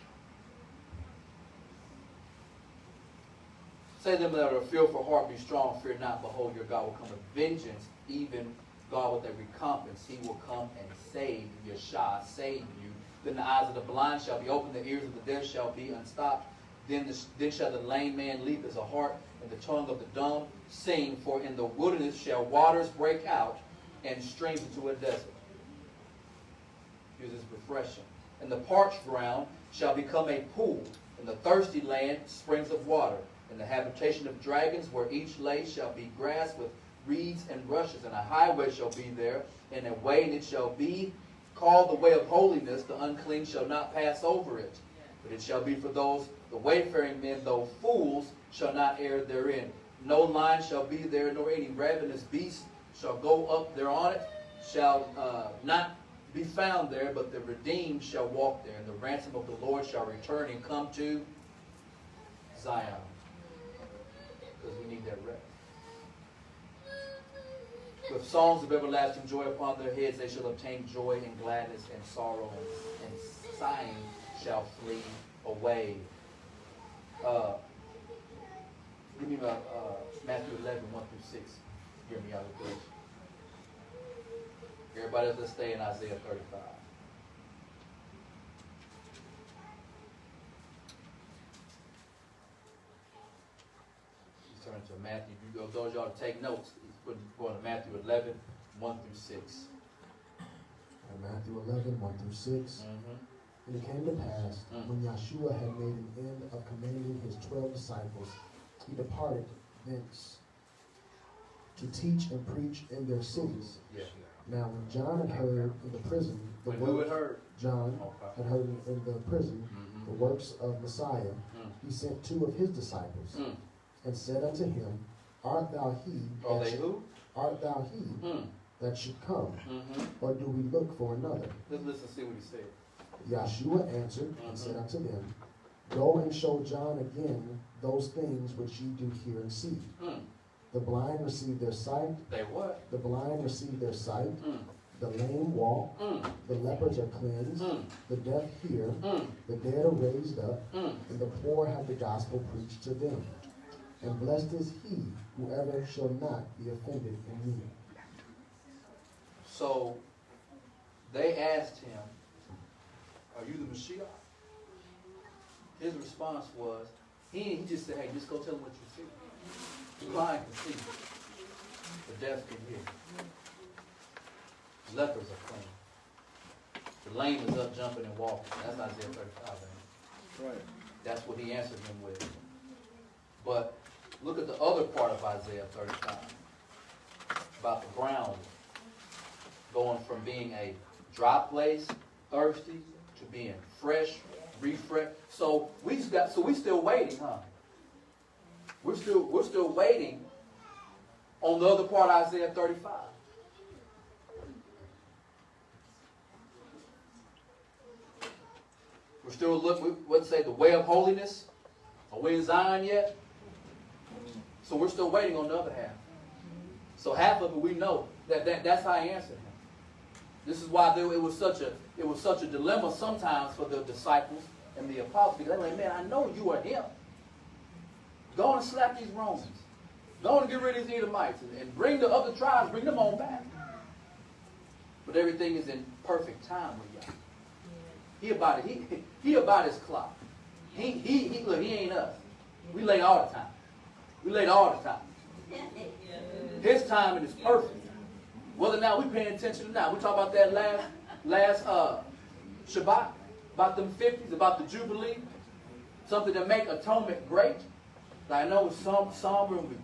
Say to them that are fearful heart, be strong, fear not. Behold, your God will come with vengeance, even God with a recompense. He will come and save Yeshua, save you. Then the eyes of the blind shall be opened, the ears of the deaf shall be unstopped. Then shall the lame man leap as a hart, and the tongue of the dumb sing. For in the wilderness shall waters break out, and streams into a desert. Here's this refreshing. And the parched ground shall become a pool, and the thirsty land springs of water. And the habitation of dragons, where each lay shall be grass with reeds and rushes, and a highway shall be there, and a way, and it shall be called the way of holiness. The unclean shall not pass over it, but it shall be for those, the wayfaring men, though fools, shall not err therein. No lion shall be there, nor any ravenous beast shall go up there on it, shall not be found there, but the redeemed shall walk there, and the ransom of the Lord shall return and come to Zion. Because we need that rest. With songs of everlasting joy upon their heads, they shall obtain joy and gladness, and sorrow and sighing shall flee away. Give me Matthew 11, 1 through 6. Hear me out, please. Everybody else, let's stay in Isaiah 35. He's turning to Matthew. Those y'all to take notes, he's going to Matthew 11, 1 through 6. And Matthew 11, 1 through 6. And it came to pass, when Yahuah had made an end of commanding his 12 disciples, he departed thence to teach and preach in their cities. Yeah. Now when John had heard in the prison the When who works, had heard? John Okay. had heard in the prison Mhm. the works of Messiah, Mm. he sent 2 of his disciples, Mm. and said unto him, Art thou he Are that they should, who? art thou he Mm. that should come, Mm-hmm. or do we look for another? Let's listen and see what he said. Yahuah answered and said unto them, Go and show John again those things which ye do hear and see. Mm. The blind receive their sight, They what? the blind receive their sight, Mm. the lame walk, Mm. the lepers are cleansed, Mm. the deaf hear, Mm. the dead are raised up, Mm. and the poor have the gospel preached to them. And blessed is he whoever shall not be offended in me. So they asked him, Are you the Messiah? His response was, he just said, hey, just go tell him what you see. The blind can see. The deaf can hear. The lepers are clean. The lame is up jumping and walking. That's Isaiah 35, man. Right. That's what he answered him with. But look at the other part of Isaiah 35. About the ground going from being a dry place, thirsty, to being fresh, refreshed. So we still waiting, huh? We're still waiting on the other part of Isaiah 35. We're still looking, let's say, the way of holiness. Are we in Zion yet? So we're still waiting on the other half. So half of it we know. That's how he answered him. This is why it was such a dilemma sometimes for the disciples and the apostles. Because they're like, man, I know you are him. Go on and slap these Romans. Go on and get rid of these Edomites. And bring the other tribes, bring them on back. But everything is in perfect time with Yah. He about his clock. He look, he ain't us. We late all the time. We late all the time. His timing is perfect. Whether or not we paying attention or not. We talk about that last Shabbat, about them 50s, about the Jubilee, something to make atonement great. I know it's somber and we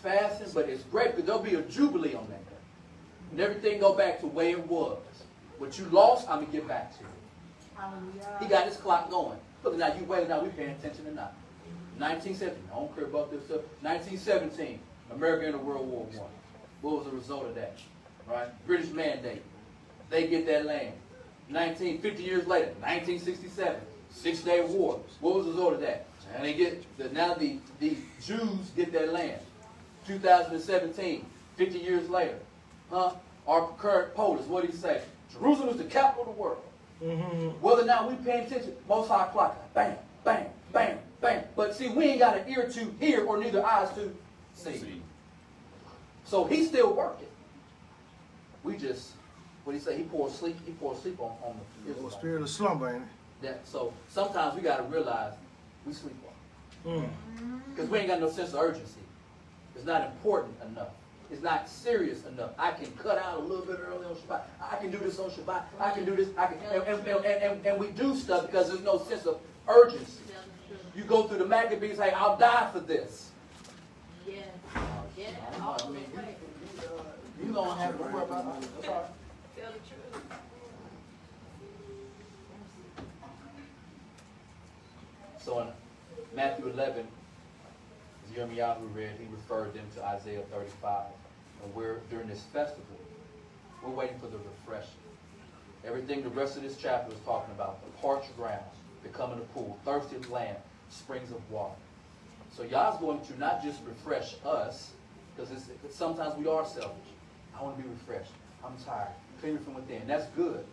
fasting, but it's great because there'll be a Jubilee on that day. And everything go back to the way it was. What you lost, I'm going to get back to you. He got his clock going. Look, now you wait, now we paying attention or not. 1917, I don't care about this stuff. 1917, America in World War I. What was the result of that? Right? British Mandate. They get that land. 50 years later, 1967, Six-Day War. What was the result of that? And they get now the Jews get that land. 2017, 50 years later, our current POTUS, what did he say? Jerusalem is the capital of the world. Mm-hmm. Whether or not we paying attention, Most High clock, bang, bang, bang, bang. But see, we ain't got an ear to hear or neither eyes to see. So he's still working. We just, what he say? He pours sleep on the Israelites. Spirit of slumber, ain't it? So sometimes we got to realize we sleepwalk. Because we ain't got no sense of urgency. It's not important enough. It's not serious enough. I can cut out a little bit early on Shabbat. I can do this on Shabbat. I can do this. And we do stuff because there's no sense of urgency. You go through the Maccabees, hey, I'll die for this. Yeah. Yeah. I mean, you don't have to worry about it. That's all right. Tell the truth. So in Matthew 11, as Jeremiah read, he referred them to Isaiah 35. And during this festival, we're waiting for the refreshing. Everything the rest of this chapter is talking about, the parched ground, becoming a pool, thirsty land, springs of water. So Yah's going to not just refresh us, because sometimes we are selfish. I want to be refreshed. I'm tired. Clean me from within. That's good.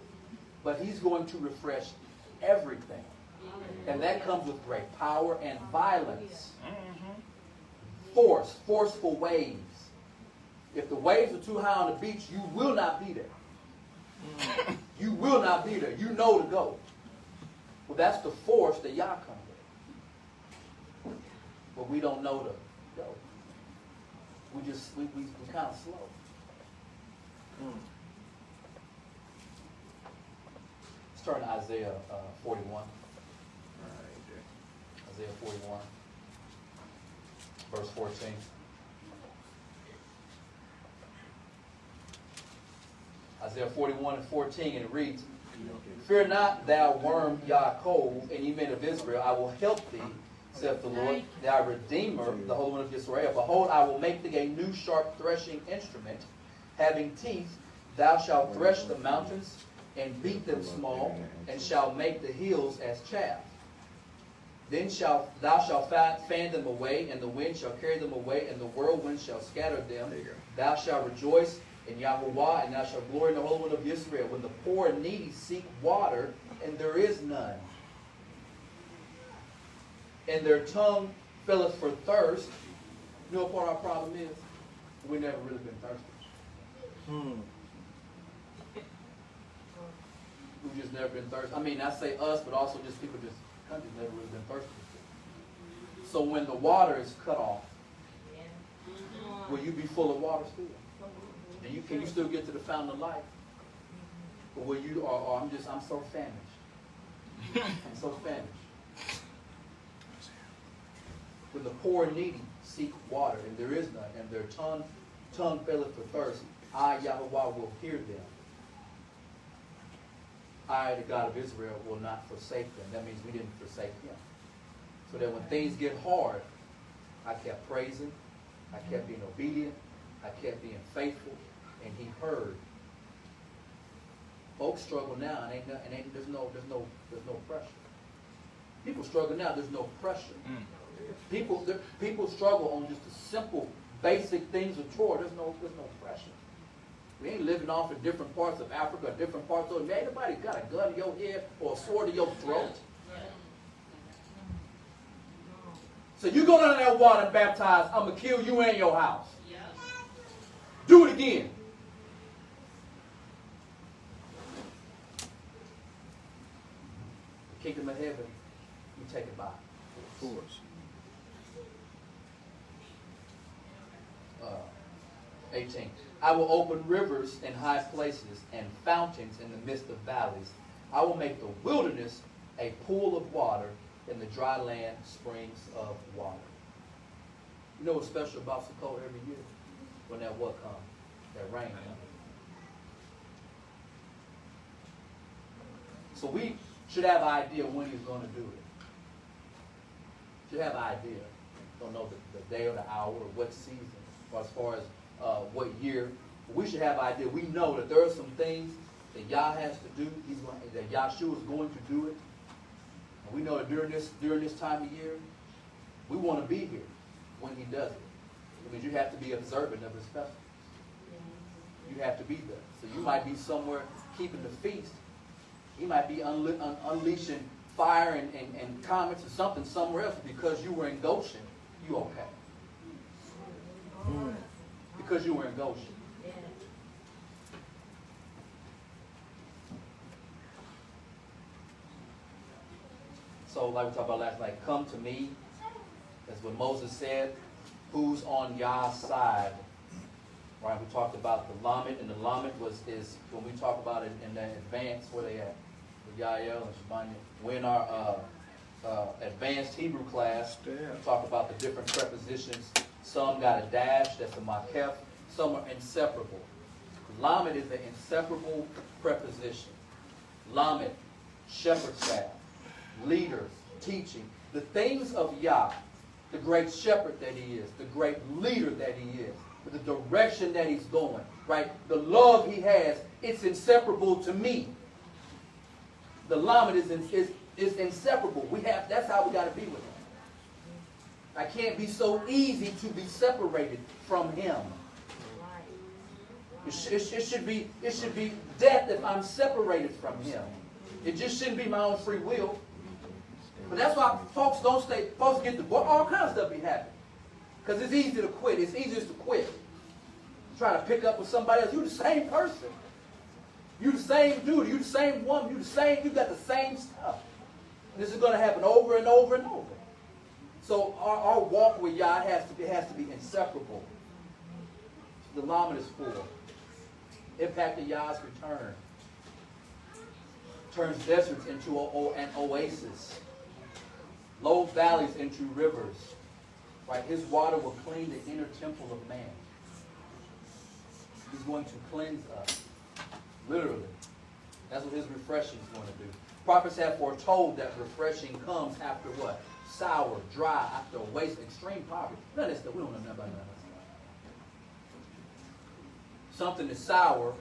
But he's going to refresh everything. And that comes with great power and violence. Forceful waves. If the waves are too high on the beach, you will not be there. You will not be there. You know to go. Well, that's the force that Yah comes with. But we don't know to go. We kind of slow. Let's turn to Isaiah 41. Isaiah 41, verse 14. Isaiah 41:14, and it reads, Fear not, thou worm Yaakov, and ye men of Israel, I will help thee, saith the Lord, thy Redeemer, the Holy One of Israel. Behold, I will make thee a new sharp threshing instrument, having teeth. Thou shalt thresh the mountains, and beat them small, and shalt make the hills as chaff. Then thou shalt fan them away, and the wind shall carry them away, and the whirlwind shall scatter them. Thou shalt rejoice in Yahuah, and thou shalt glory in the Holy One of Israel. When the poor and needy seek water, and there is none, and their tongue filleth for thirst. You know what part of our problem is? We've never really been thirsty. We've just never been thirsty. I mean, I say us, but also just people just countries never really been thirsty. So when the water is cut off, will you be full of water still? And can you still get to the fountain of life? Or will you, or I'm so famished. I'm so famished. When the poor and needy seek water, and there is none, and their tongue faileth for thirst, I, Yahuah, will hear them. I, the God of Israel, will not forsake them. That means we didn't forsake him. So that when things get hard, I kept praising, I kept being obedient, I kept being faithful, and he heard. Folks struggle now, and there's no pressure. People struggle now, there's no pressure. People struggle on just the simple, basic things of Torah. There's no pressure. We ain't living off in different parts of Africa, different parts of man. Nobody got a gun to your head or a sword to your throat. So you go down in that water and baptize, I'm going to kill you and your house. Do it again. The kingdom of heaven, you take it by force. 18. I will open rivers in high places and fountains in the midst of valleys. I will make the wilderness a pool of water, and the dry land springs of water. You know what's special about Sukkot every year? When that what comes? That rain comes. So we should have an idea when he's going to do it. Should have an idea. Don't know the day or the hour or what season, or as far as what year. We should have an idea. We know that there are some things that Yah has to do. That Yahshua is going to do it. And we know that during this time of year, we want to be here when he does it. Because you have to be observant of his festival. You have to be there. So you might be somewhere keeping the feast. He might be unleashing fire and comets or something somewhere else. Because you were in Goshen, you okay. Because you were in Goshen. So like we talked about last night, come to me. That's what Moses said. Who's on Yah's side? Right, we talked about the Lamed, and the Lamed is when we talk about it in the advanced, where they at? With Yael and Shabanya. We're in our advanced Hebrew class. We talk about the different prepositions. Some got a dash, that's a makef. Some are inseparable. Lamed is an inseparable preposition. Lamed, shepherd staff, leaders, teaching. The things of Yah, the great shepherd that he is, the great leader that he is, the direction that he's going, right? The love he has, it's inseparable to me. The Lamed is inseparable. That's how we got to be with him. I can't be so easy to be separated from him. It should be death if I'm separated from him. It just shouldn't be my own free will. But that's why folks don't stay. Folks get the all kinds of stuff be happening. Because it's easy to quit. It's easiest to quit. Try to pick up with somebody else. You're the same person. You're the same dude. You're the same woman. You got the same stuff. And this is going to happen over and over and over. So our walk with Yah has to be inseparable. The Lamed is full. Impact of Yah's return. Turns deserts into an oasis. Low valleys into rivers. Right? His water will clean the inner temple of man. He's going to cleanse us. Literally. That's what his refreshing is going to do. Prophets have foretold that refreshing comes after what? Sour, dry, after waste, extreme poverty. None of this stuff. We don't know nothing about none of that stuff. Something is sour,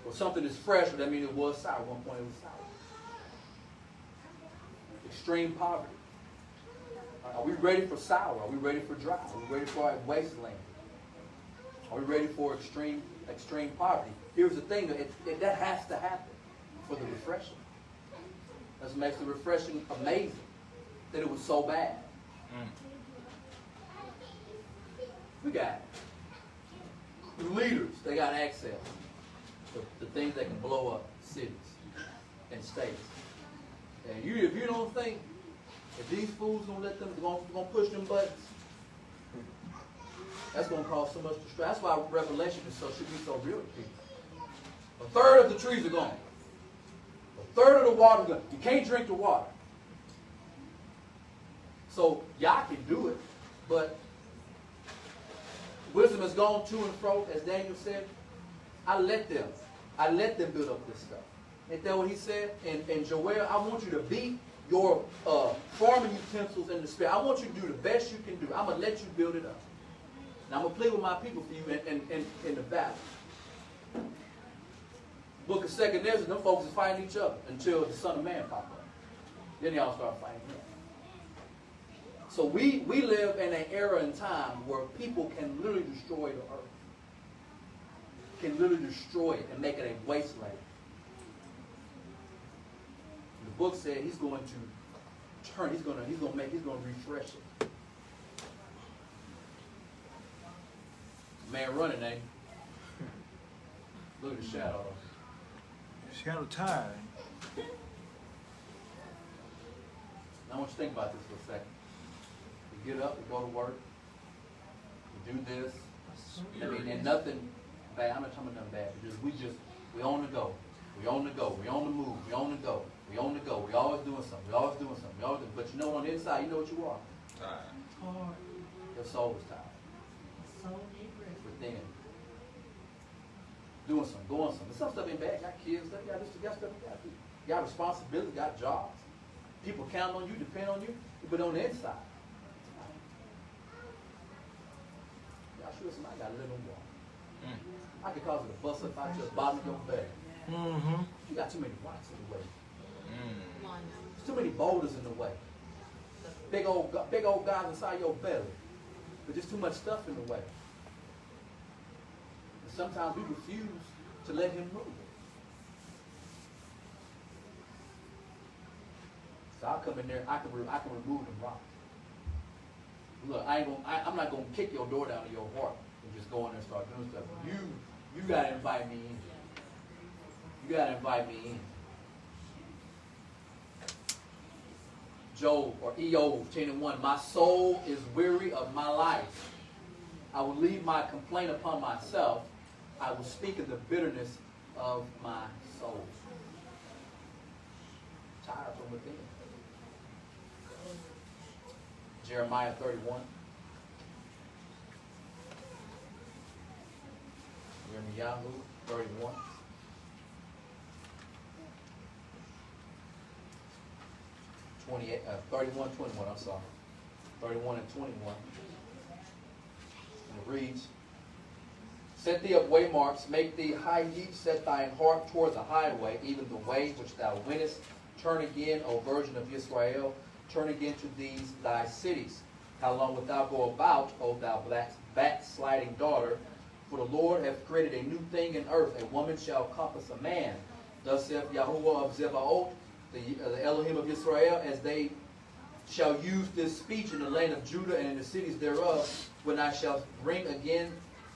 or something is fresh, but that means it was sour. At one point it was sour. Extreme poverty. Are we ready for sour? Are we ready for dry? Are we ready for a wasteland? Are we ready for extreme poverty? Here's the thing, that has to happen for the refreshing. That's what makes the refreshing amazing, that it was so bad. We got the leaders, they got access to things that can blow up cities and states. And if you don't think that these fools gonna push them buttons, that's gonna cause so much distress. That's why Revelation should be so real to people. A third of the trees are gone. A third of the water is gone. You can't drink the water. So y'all can do it, but wisdom has gone to and fro, as Daniel said. I let them build up this stuff. Ain't that what he said? And Joel, I want you to beat your farming utensils in the spirit. I want you to do the best you can do. I'm going to let you build it up. Now I'm going to plead with my people for you in the valley. Book of 2nd Ezra, them folks is fighting each other until the Son of Man popped up. Then y'all start fighting again. So we live in an era and time where people can literally destroy the earth. Can literally destroy it and make it a wasteland. The book said he's going to turn, he's going to refresh it. Man running, ain't he? Look at the shadow. Shadow tired. Now I want you to think about this for a second. You get up, you go to work, you do this. I mean, and nothing bad. I'm not talking about nothing bad. We on the go. We on the go. We on the move. We on the go. We on the go. We always doing something. We always doing something. But you know, on the inside, you know what you are. Hard. Your soul is tired. So different. Within. Doing something, going something. Some stuff ain't bad. Got kids, stuff, got this, got stuff, got responsibility, got jobs. People count on you, depend on you. But on the inside, y'all sure somebody got a little water. I could cause it to bust up out your bottom of your belly. You got too many rocks in the way. There's too many boulders in the way. Big old guys inside your belly. But there's too much stuff in the way. And sometimes we refuse to let him move. So I'll come in there, I can remove them rocks. Look, I'm not gonna kick your door down to your heart and just go in there and start doing stuff. You gotta invite me in. You gotta invite me in. Job or Eov 10:1. My soul is weary of my life. I will leave my complaint upon myself. I will speak of the bitterness of my soul. Tired from within. Jeremiah 31. Yahuah 31. 31, 21, I'm sorry. 31 and 21. And it reads, Set thee up waymarks, make thee high heaps, set thine heart toward the highway, even the way which thou wentest. Turn again, O virgin of Israel, turn again to these thy cities. How long wilt thou go about, O thou backsliding daughter? For the Lord hath created a new thing in earth. A woman shall compass a man. Thus saith Yahuah of Zebaoth, the Elohim of Israel, as they shall use this speech in the land of Judah and in the cities thereof, when I shall bring again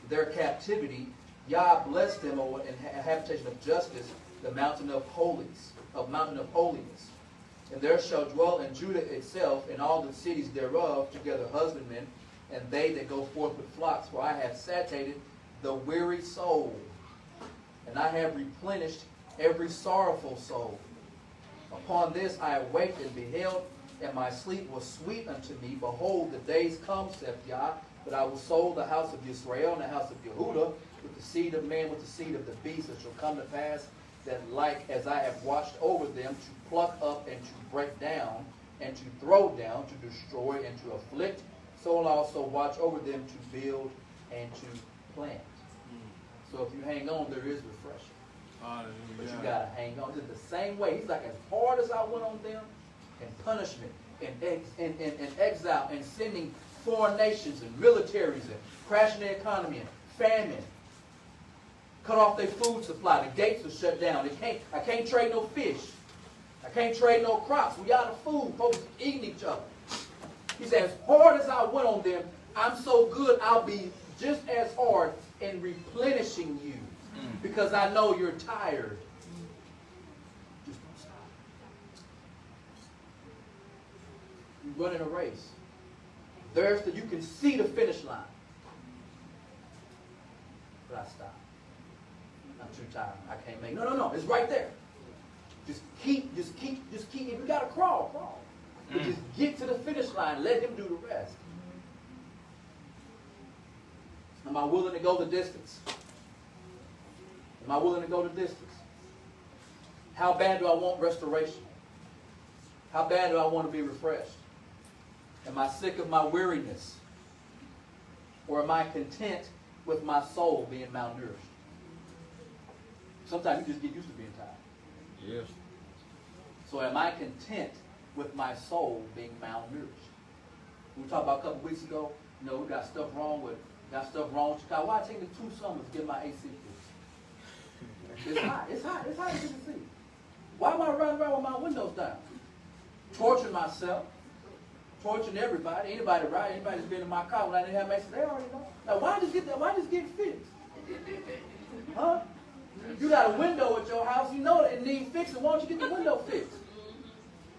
their captivity. Yah bless them, O habitation of justice, the mountain of holiness. And there shall dwell in Judah itself, and all the cities thereof, together husbandmen, and they that go forth with flocks. For I have satiated the weary soul, and I have replenished every sorrowful soul. Upon this I awaked and beheld, and my sleep was sweet unto me. Behold, the days come, saith Yah, that I will sow the house of Israel and the house of Yehudah with the seed of man, with the seed of the beast. It shall come to pass that like as I have watched over them, to pluck up and to break down, and to throw down, to destroy and to afflict, so will also watch over them to build and to plant. So if you hang on, there is refreshing. But you got to hang on. It's the same way. He's like, as hard as I went on them, and punishment, and exile, and sending foreign nations and militaries, and crashing the economy, and famine, cut off their food supply. The gates are shut down. I can't trade no fish. I can't trade no crops. We out of food. Folks eating each other. He said, as hard as I went on them, I'm so good, I'll be just as hard in replenishing you. Because I know you're tired. Just don't stop. You're running a race. You can see the finish line. But I stop. I'm too tired. I can't make it. No. It's right there. Just keep. If you got to crawl. But just get to the finish line. Let him do the rest. Am I willing to go the distance? Am I willing to go the distance? How bad do I want restoration? How bad do I want to be refreshed? Am I sick of my weariness? Or am I content with my soul being malnourished? Sometimes you just get used to being tired. Yes. So am I content with my soul being malnourished? We talked about a couple weeks ago, we got stuff wrong with Chicago. Why it take me 2 summers to get my AC fixed? It's hot in Tennessee. Why am I running around with my windows down? Torturing myself, torturing everybody, anybody that's been in my car when I didn't have my AC, they already know. Now why just get it fixed? Huh? You got a window at your house, you know it needs fixing. Why don't you get the window fixed?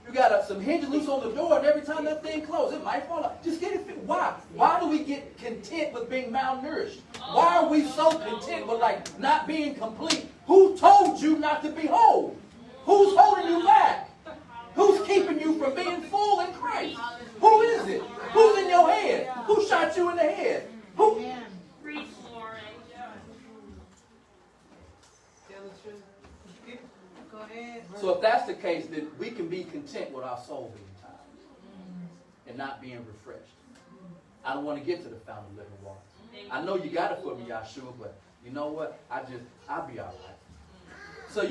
You got some hinges loose on the door, and every time that thing closes, it might fall out. Just get it fixed. Why? Why do we get content with being malnourished? Why are we so content with not being complete? Who told you not to be whole? Who's holding you back? Who's keeping you from being full in Christ? Who is it? Who's in your head? Who shot you in the head? Who? So if that's the case, then we can be content with our soul being tired and not being refreshed. I don't want to get to the fountain of living water. I know you got to put me Yahshua, but you know what? I'll be all right. So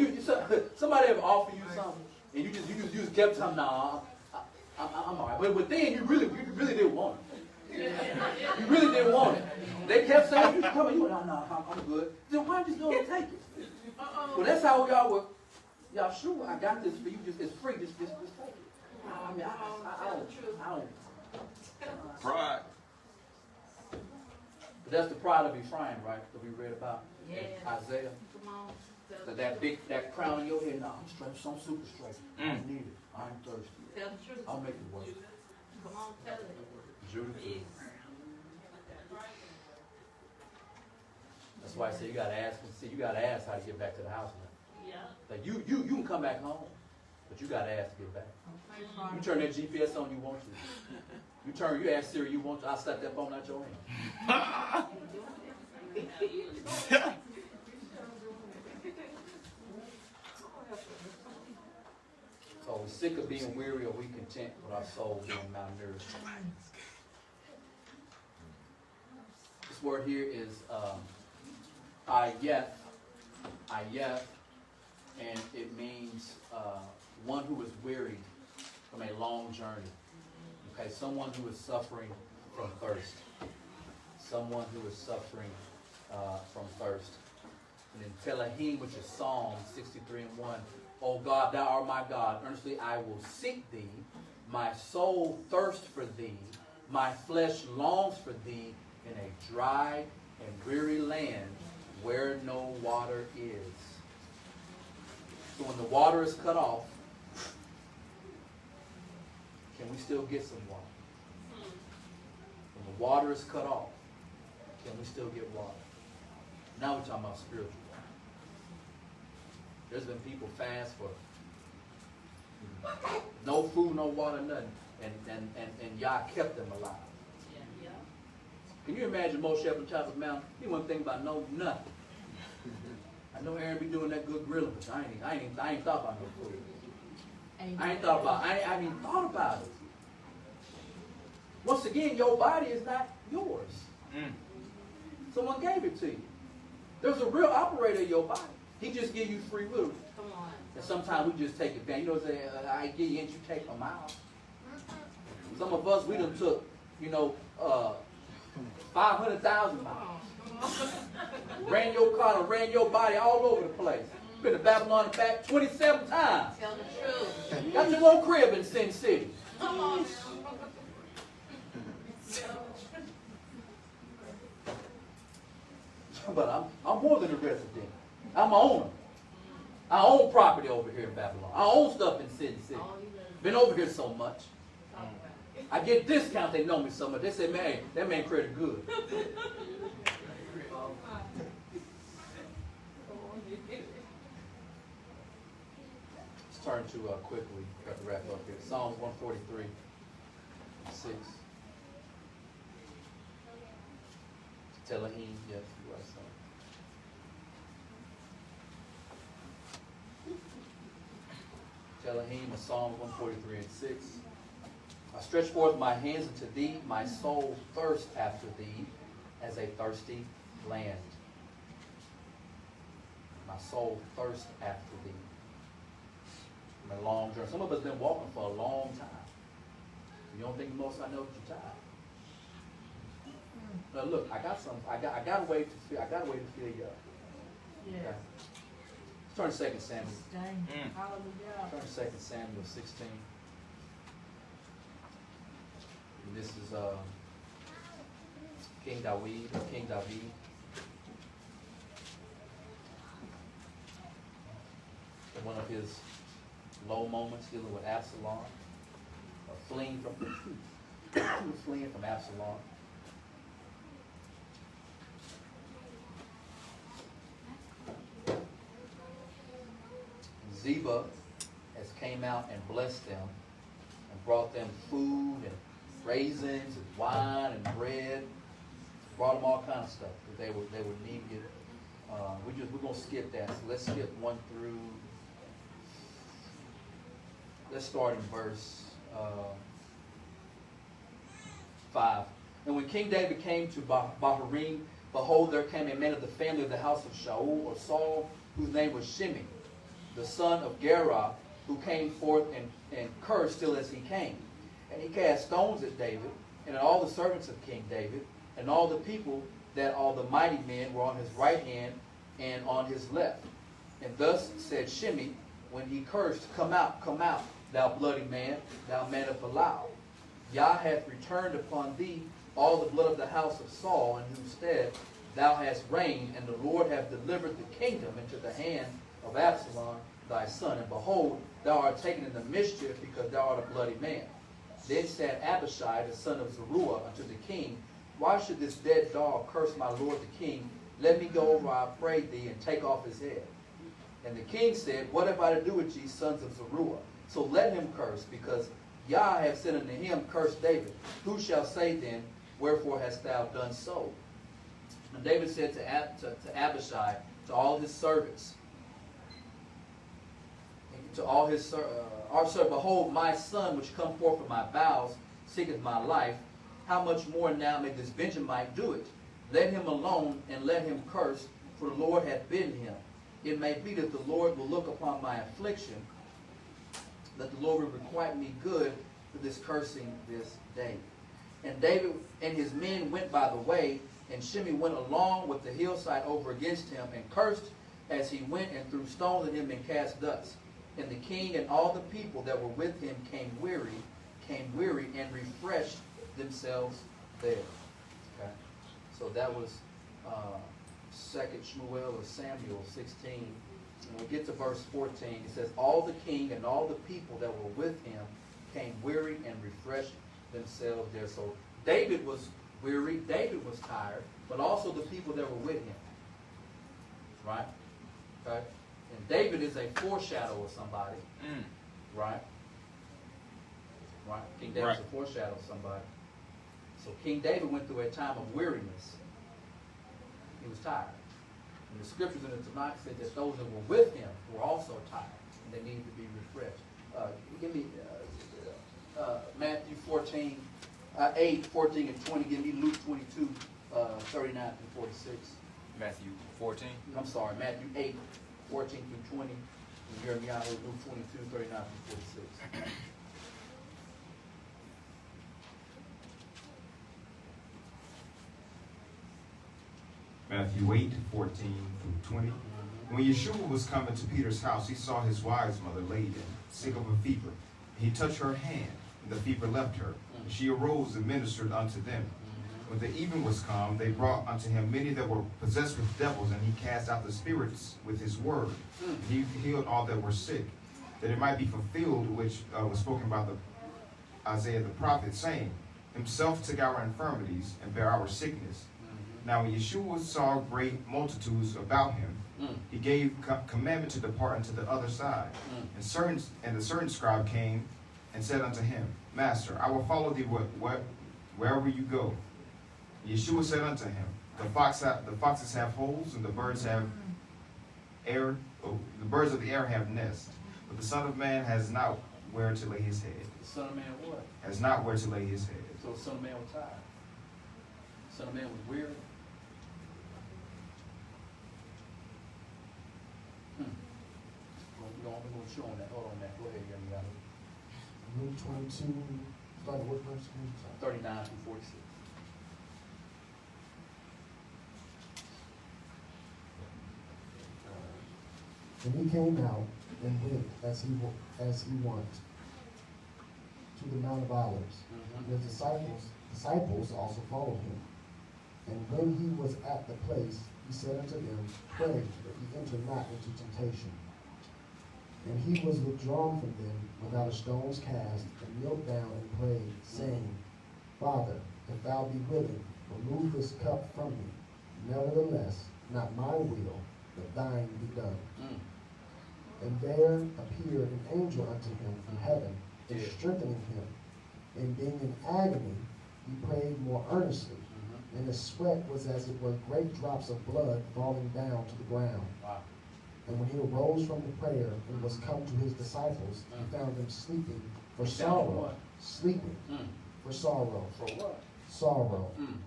somebody ever offer you something, and you just kept telling, nah, I'm all right. But then you really didn't want it. You really didn't want it. They kept saying, you come on, you went, no, I'm good. Then why just go and take it? Well, that's how we are with Yahshua. I got this for you. It's free. Just take it. I mean, I don't. Pride. But that's the pride of Ephraim, right? That we read about in Isaiah. Come on. So that crown on your head. No, I'm straight. I'm super straight. I don't need it. I'm thirsty. Tell the truth. I'll make it work. Come on, tell it. Judah too. That's why I say you gotta ask and see. You gotta ask how to get back to the house now. Yeah. Like you can come back home, but you gotta ask to get back. You turn that GPS on, you want to. You ask Siri, you want to. I'll slap that phone out your hand. So we're sick of being weary, or we content with our soul being malnourished. This word here is ayef, and it means one who is weary from a long journey. Okay, someone who is suffering from thirst. Someone who is suffering from thirst. And in Telahim, which is Psalm 63:1, O God, thou art my God. Earnestly I will seek thee. My soul thirsts for thee. My flesh longs for thee in a dry and weary land where no water is. So when the water is cut off, can we still get some water? When the water is cut off, can we still get water? Now we're talking about spiritual water. There's been people fast for no food, no water, nothing. And Yah kept them alive. Can you imagine Moshe up on top of the mountain? He wasn't thinking about nothing. I know Aaron be doing that good grilling, but I ain't thought about no food. I ain't thought about it. Once again, your body is not yours. Someone gave it to you. There's a real operator in your body. He just gives you free will. Come on. And sometimes we just take advantage. You know what I'm saying? I give you and you take them out. Some of us, we done took, 500,000 miles. Ran your car and ran your body all over the place. Been to Babylon and back 27 times. Tell the truth. Got your little crib in Sin City. Come on. But I'm more than a resident. I'm an owner. I own property over here in Babylon. I own stuff in Sin City. Been over here so much. I get discounts. They know me so much. They say, man, that man credit good. Let's turn to quickly, got to wrap up here. Psalms 143, 6. Elohim, yes, you are son. Elohim, Psalm 143 and 6. I stretch forth my hands unto thee, my soul thirsts after thee, as a thirsty land. My soul thirsts after thee. From a long journey. Some of us been walking for a long time. You don't think most I know that you're tired. Now look, I got a way to feel you up. Yeah. Okay. Let's turn to 2 Samuel. Hallelujah. Turn to 2 Samuel 16. And this is King David. In one of his low moments dealing with Absalom. Fleeing from Absalom. Ziba has came out and blessed them and brought them food and raisins and wine and bread. Brought them all kinds of stuff because they were needed. We're gonna skip that. So let's skip 1 through. Let's start in verse 5. And when King David came to Bahurim, behold, there came a man of the family of the house of Shaul or Saul, whose name was Shimei, the son of Gera, who came forth and cursed still as he came. And he cast stones at David, and at all the servants of King David, and all the people, that all the mighty men were on his right hand and on his left. And thus said Shimei, when he cursed, come out, thou bloody man, thou man of Belial. Yah hath returned upon thee all the blood of the house of Saul, in whose stead thou hast reigned, and the Lord hath delivered the kingdom into the hand of Absalom thy son. And behold, thou art taken in the mischief, because thou art a bloody man. Then said Abishai, the son of Zeruiah, unto the king, why should this dead dog curse my lord the king? Let me go over, I pray thee, and take off his head. And the king said, what have I to do with ye, sons of Zeruiah? So let him curse, because Yah hath said unto him, curse David. Who shall say then, wherefore hast thou done so? And David said to Abishai, to all his servants, to all his servants, behold, my son, which come forth from my bowels, seeketh my life. How much more now may this Benjamite do it? Let him alone, and let him curse, for the Lord hath bidden him. It may be that the Lord will look upon my affliction, that the Lord will requite me good for this cursing this day. And David and his men went by the way, and Shimei went along with the hillside over against him, and cursed as he went, and threw stones at him, and cast dust. And the king and all the people that were with him came weary, and refreshed themselves there. Okay, so that was 2 Shmuel or Samuel 16. When we get to verse 14, it says, all the king and all the people that were with him came weary and refreshed themselves there. So David was weary, David was tired, but also the people that were with him. Right? Okay? And David is a foreshadow of somebody. Right? Right? King David is a foreshadow of somebody. So King David went through a time of weariness. He was tired. And the scriptures in the Tanakh said that those that were with him were also tired and they needed to be refreshed. Give me Matthew 14, 8, 14, and 20. Give me Luke 22, 39 through 46. Matthew 14. I'm sorry, Matthew 8, 14 through 20. And Jeremiah, Luke 22, 39 through 46. Matthew 8, 14 through 20. When Yeshua was coming to Peter's house, he saw his wife's mother laid in, sick of a fever. He touched her hand, and the fever left her. And she arose and ministered unto them. When the even was come, they brought unto him many that were possessed with devils, and he cast out the spirits with his word. He healed all that were sick, that it might be fulfilled, which was spoken by Isaiah the prophet, saying, Himself took our infirmities and bare our sickness. Now when Yeshua saw great multitudes about him, he gave commandment to depart unto the other side. And a certain scribe came and said unto him, Master, I will follow thee wherever you go. Yeshua said unto him, the foxes have holes, and the birds of the air have nests, but the Son of Man has not where to lay his head. The Son of Man what? Has not where to lay his head. So the Son of Man was tired. The Son of Man was weary. We're going to show on that. Hold on that. Go ahead, Jeremiah. Luke 22, starting what verse? 39 through 46. And he came out and went as he went to the Mount of Olives. And his disciples also followed him. And when he was at the place, he said unto them, Pray that ye enter not into temptation. And he was withdrawn from them without a stone's cast, and kneeled down and prayed, saying, Father, if thou be willing, remove this cup from me. Nevertheless, not my will, but thine be done. And there appeared an angel unto him from heaven, and strengthening him. And being in agony, he prayed more earnestly. And his sweat was as it were great drops of blood falling down to the ground. And when he arose from the prayer and was come to his disciples, he found them sleeping for sorrow. Sleeping for sorrow. For what? Sorrow. And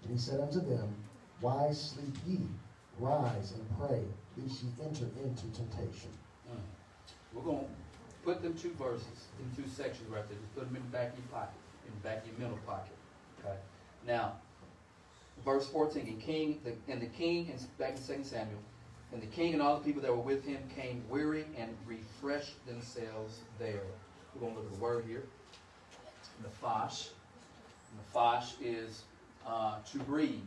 he said unto them, Why sleep ye? Rise and pray, lest ye enter into temptation. We're going to put them two verses in two sections right there. Just put them in the back of your pocket, in the back of your mental pocket. Okay. Now, verse 14, the king, back in 2 Samuel, and the king and all the people that were with him came weary and refreshed themselves there. We're going to look at the word here. Nephash. Nephash is to breathe.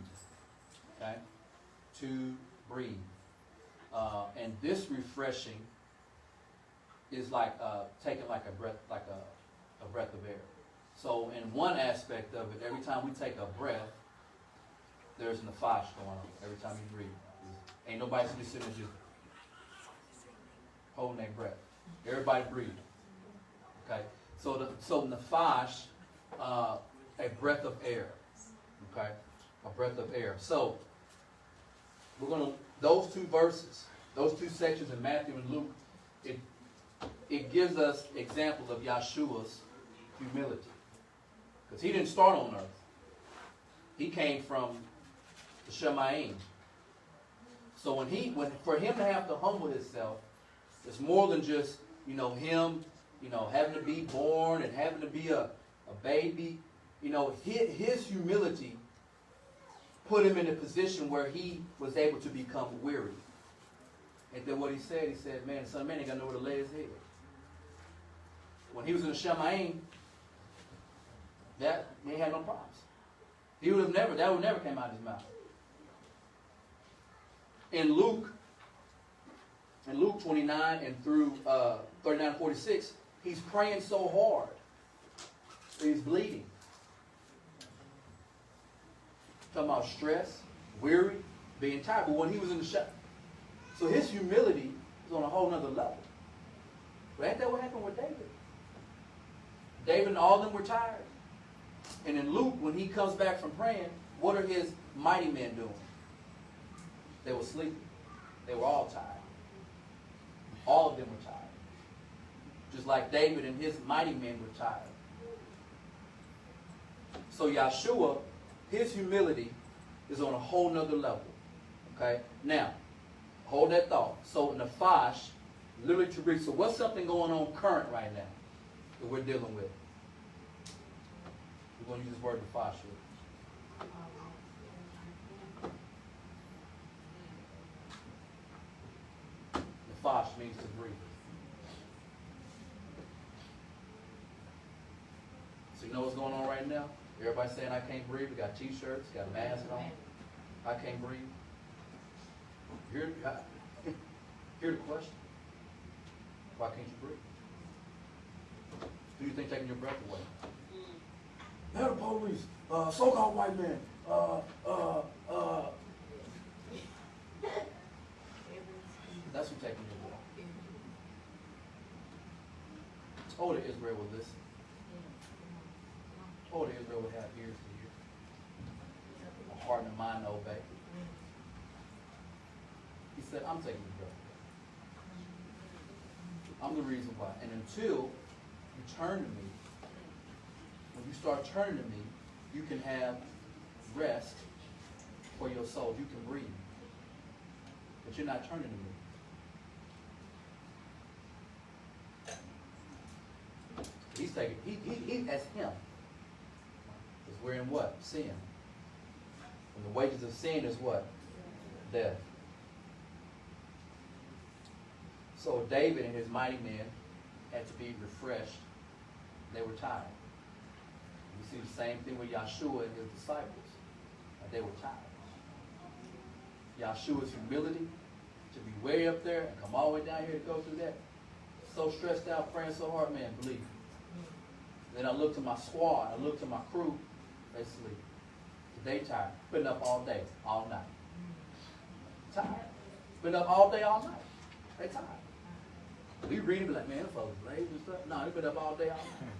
Okay? To breathe. And this refreshing is like taking like a breath of air. So in one aspect of it, every time we take a breath, there's an nephash going on. Every time you breathe, ain't nobody just sitting there just holding their breath. Everybody breathing. Okay. So nephash, a breath of air. Okay, a breath of air. So we're gonna those two verses, those two sections in Matthew and Luke. It gives us example of Yeshua's humility. Because he didn't start on earth. He came from the Shemayim. So for him to have to humble himself, it's more than just, him, having to be born and having to be a baby. His humility put him in a position where he was able to become weary. And then what he said, man, the Son of Man ain't got nowhere to lay his head. When he was in the Shemayim, he had no problems. That would never came out of his mouth. In Luke 29 and through 39 and 46, he's praying so hard that he's bleeding. Talking about stress, weary, being tired. But when he was in the shop, so his humility is on a whole nother level. But ain't that what happened with David? David and all of them were tired. And in Luke, when he comes back from praying, what are his mighty men doing? They were sleeping. They were all tired. All of them were tired. Just like David and his mighty men were tired. So Yahuah, his humility is on a whole nother level. Okay? Now, hold that thought. So Nephash, literally to reach. So what's something going on current right now that we're dealing with? We're going to use this word Nephash here. Nephash means to breathe. So you know what's going on right now? Everybody saying I can't breathe. We got t-shirts, got masks on. I can't breathe. Hear the question. Why can't you breathe? Who do you think taking your breath away? They're the police. So-called white man. That's who taking your breath. Oh, that Israel will listen. Oh, that Israel would have ears to hear. A heart and a mind to obey. He said, I'm taking your breath away. I'm the reason why. And until you turn to me, when you start turning to me, you can have rest for your soul. You can breathe. But you're not turning to me. He's taking, he as him. Because we're in what? Sin. And the wages of sin is what? Death. So David and his mighty men had to be refreshed. They were tired. We see the same thing with Yahuah and his disciples. They were tired. Yahshua's humility to be way up there and come all the way down here to go through that. So stressed out, praying so hard, man, believe. Then I look to my squad, I look to my crew, they sleep. They tired. Been up all day, all night. Tired. Been up all day, all night. They tired. We read it like, man, them folks lazy and stuff. No, they've been up all day, all night.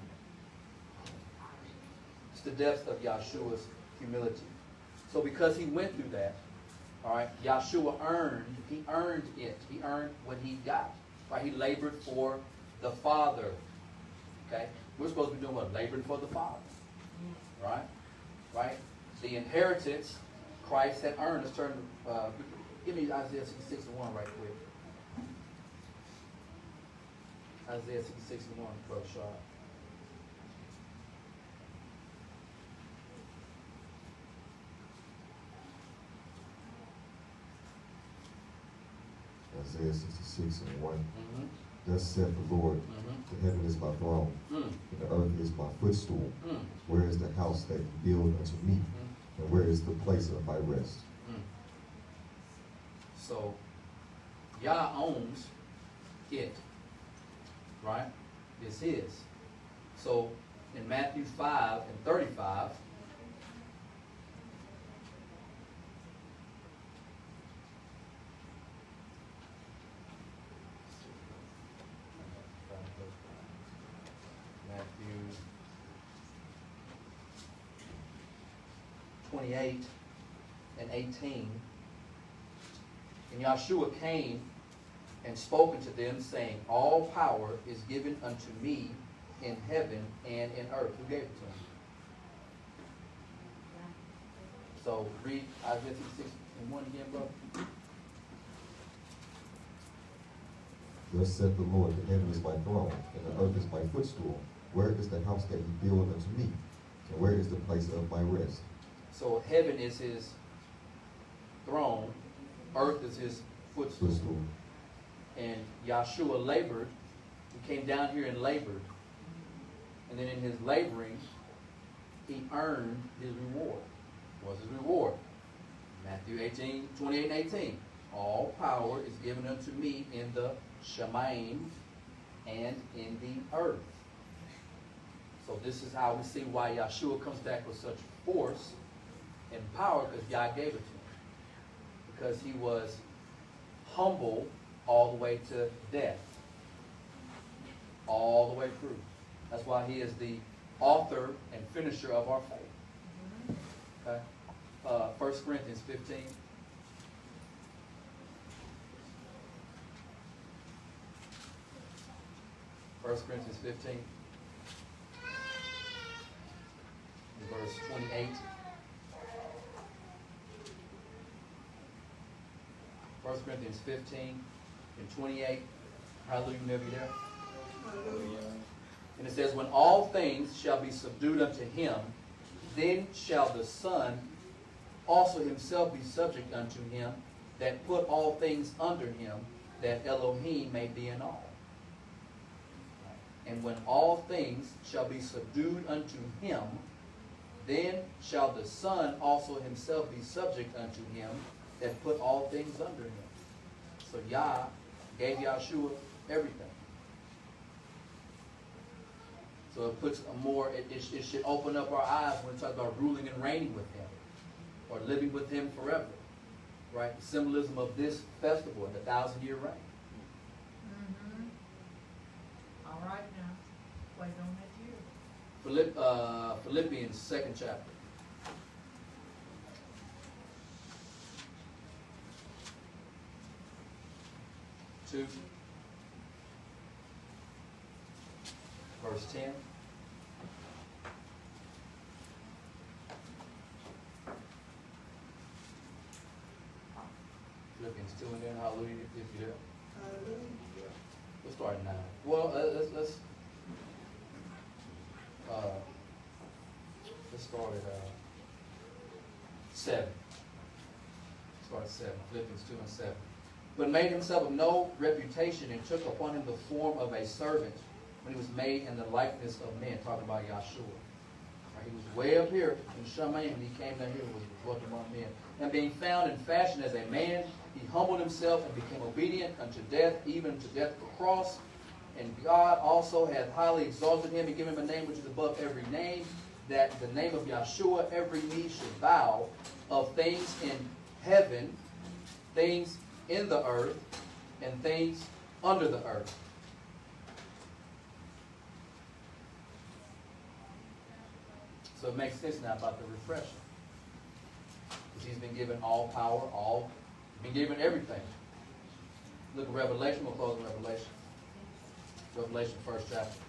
It's the depth of Yahshua's humility. So because he went through that, all right, Yahuah he earned it. He earned what he got. Right? He labored for the Father. Okay? We're supposed to be doing what? Laboring for the Father. Right? Right? The inheritance Christ had earned. Let's turn, give me Isaiah 66 and 1 right quick. Isaiah 66 and 1, Brother Shaw. Isaiah 66 and 1. Thus saith the Lord, the heaven is my throne, and the earth is my footstool. Where is the house that you build unto me? And where is the place of my rest? So, Yah owns it, right? It's his. So, in Matthew 5 and 35, Matthew 28 and 18, and Yahuah came and spoke unto them, saying, all power is given unto me in heaven and in earth. Who gave it to him? So read Isaiah 66 and 1 again, brother. Thus saith the Lord, the heaven is my throne, and the earth is my footstool. Where is the house that you build unto me? And where is the place of my rest? So heaven is his throne, earth is his footstool. And Yahuah labored. He came down here and labored. And then in his laboring, he earned his reward. What was his reward? Matthew 18, 28 and 18. All power is given unto me in the Shemaim and in the earth. So this is how we see why Yahuah comes back with such force and power, because Yah gave it to him. Because he was humble all the way to death. All the way through. That's why he is the author and finisher of our faith. Okay? 1 Corinthians 15. 1 Corinthians 15. Verse 28. 1 Corinthians 15 and 28. Hallelujah, never be there. And it says, when all things shall be subdued unto him, then shall the Son also himself be subject unto him that put all things under him, that Elohim may be in all. And when all things shall be subdued unto him, then shall the Son also himself be subject unto him that put all things under him. So Yah gave Yahuah everything. So it puts a more, it should open up our eyes when it talks about ruling and reigning with him, or living with him forever. Right? The symbolism of this festival, the 1,000-year reign. Mm-hmm. All right now. Wait on that year. Philippians 2nd chapter. Verse 10. Philippians 2 and then hallelujah if you're there. We'll start at 9. Well, let's start at 7. Start at 7. Philippians 2 and 7. But made himself of no reputation and took upon him the form of a servant when he was made in the likeness of men. Talking about Yahuah. He was way up here in Shalom, and he came down here and was dwelt among men. And being found in fashion as a man, he humbled himself and became obedient unto death, even to death of the cross. And God also hath highly exalted him and given him a name which is above every name, that the name of Yahuah every knee should bow, of things in heaven, things in the earth, and things under the earth. So it makes sense now about the refreshing. Because he's been given all power, been given everything. Look at Revelation. We'll close in Revelation. Revelation 1st chapter.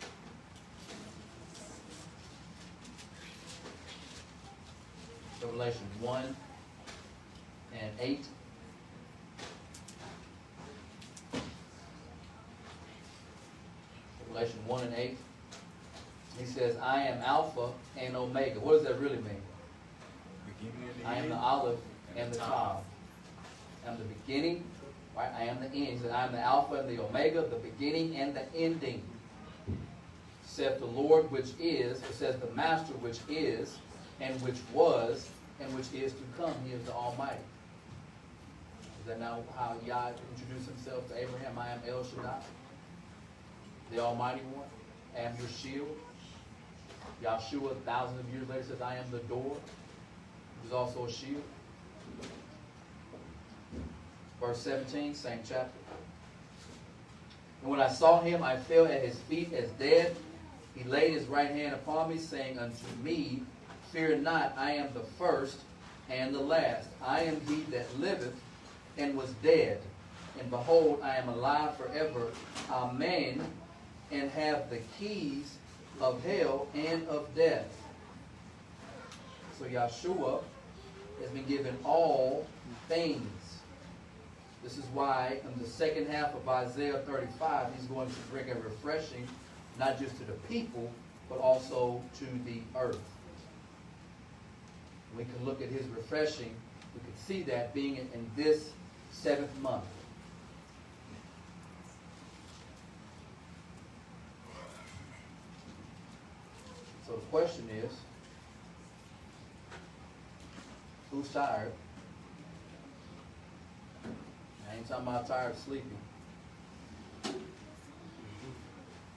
Revelation 1 and 8. Revelation 1 and 8. He says, I am Alpha and Omega. What does that really mean? I am the Aleph and the Tav. I am the beginning, right? I am the end. He said, I am the Alpha and the Omega, the beginning and the ending. Saith the Lord which is, it says the Master which is, and which was, and which is to come. He is the Almighty. Is that now how Yah introduced himself to Abraham? I am El Shaddai, the Almighty One. I am your shield. Yahuah, thousands of years later, says, I am the door, which is also a shield. Verse 17, same chapter. And when I saw him, I fell at his feet as dead. He laid his right hand upon me, saying unto me, Fear not, I am the first and the last. I am he that liveth and was dead. And behold, I am alive forever. Amen. And have the keys of hell and of death. So Yahuah has been given all things. This is why in the second half of Isaiah 35, he's going to bring a refreshing, not just to the people, but also to the earth. We can look at his refreshing. We can see that being in this 7th month. So the question is, who's tired? I ain't talking about tired sleeping. I'm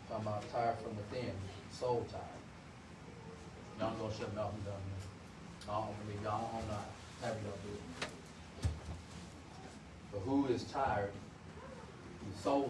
talking about tired from within, soul tired. Y'all gonna shut me off and done. I'm not happy y'all do it. But who is tired? Soul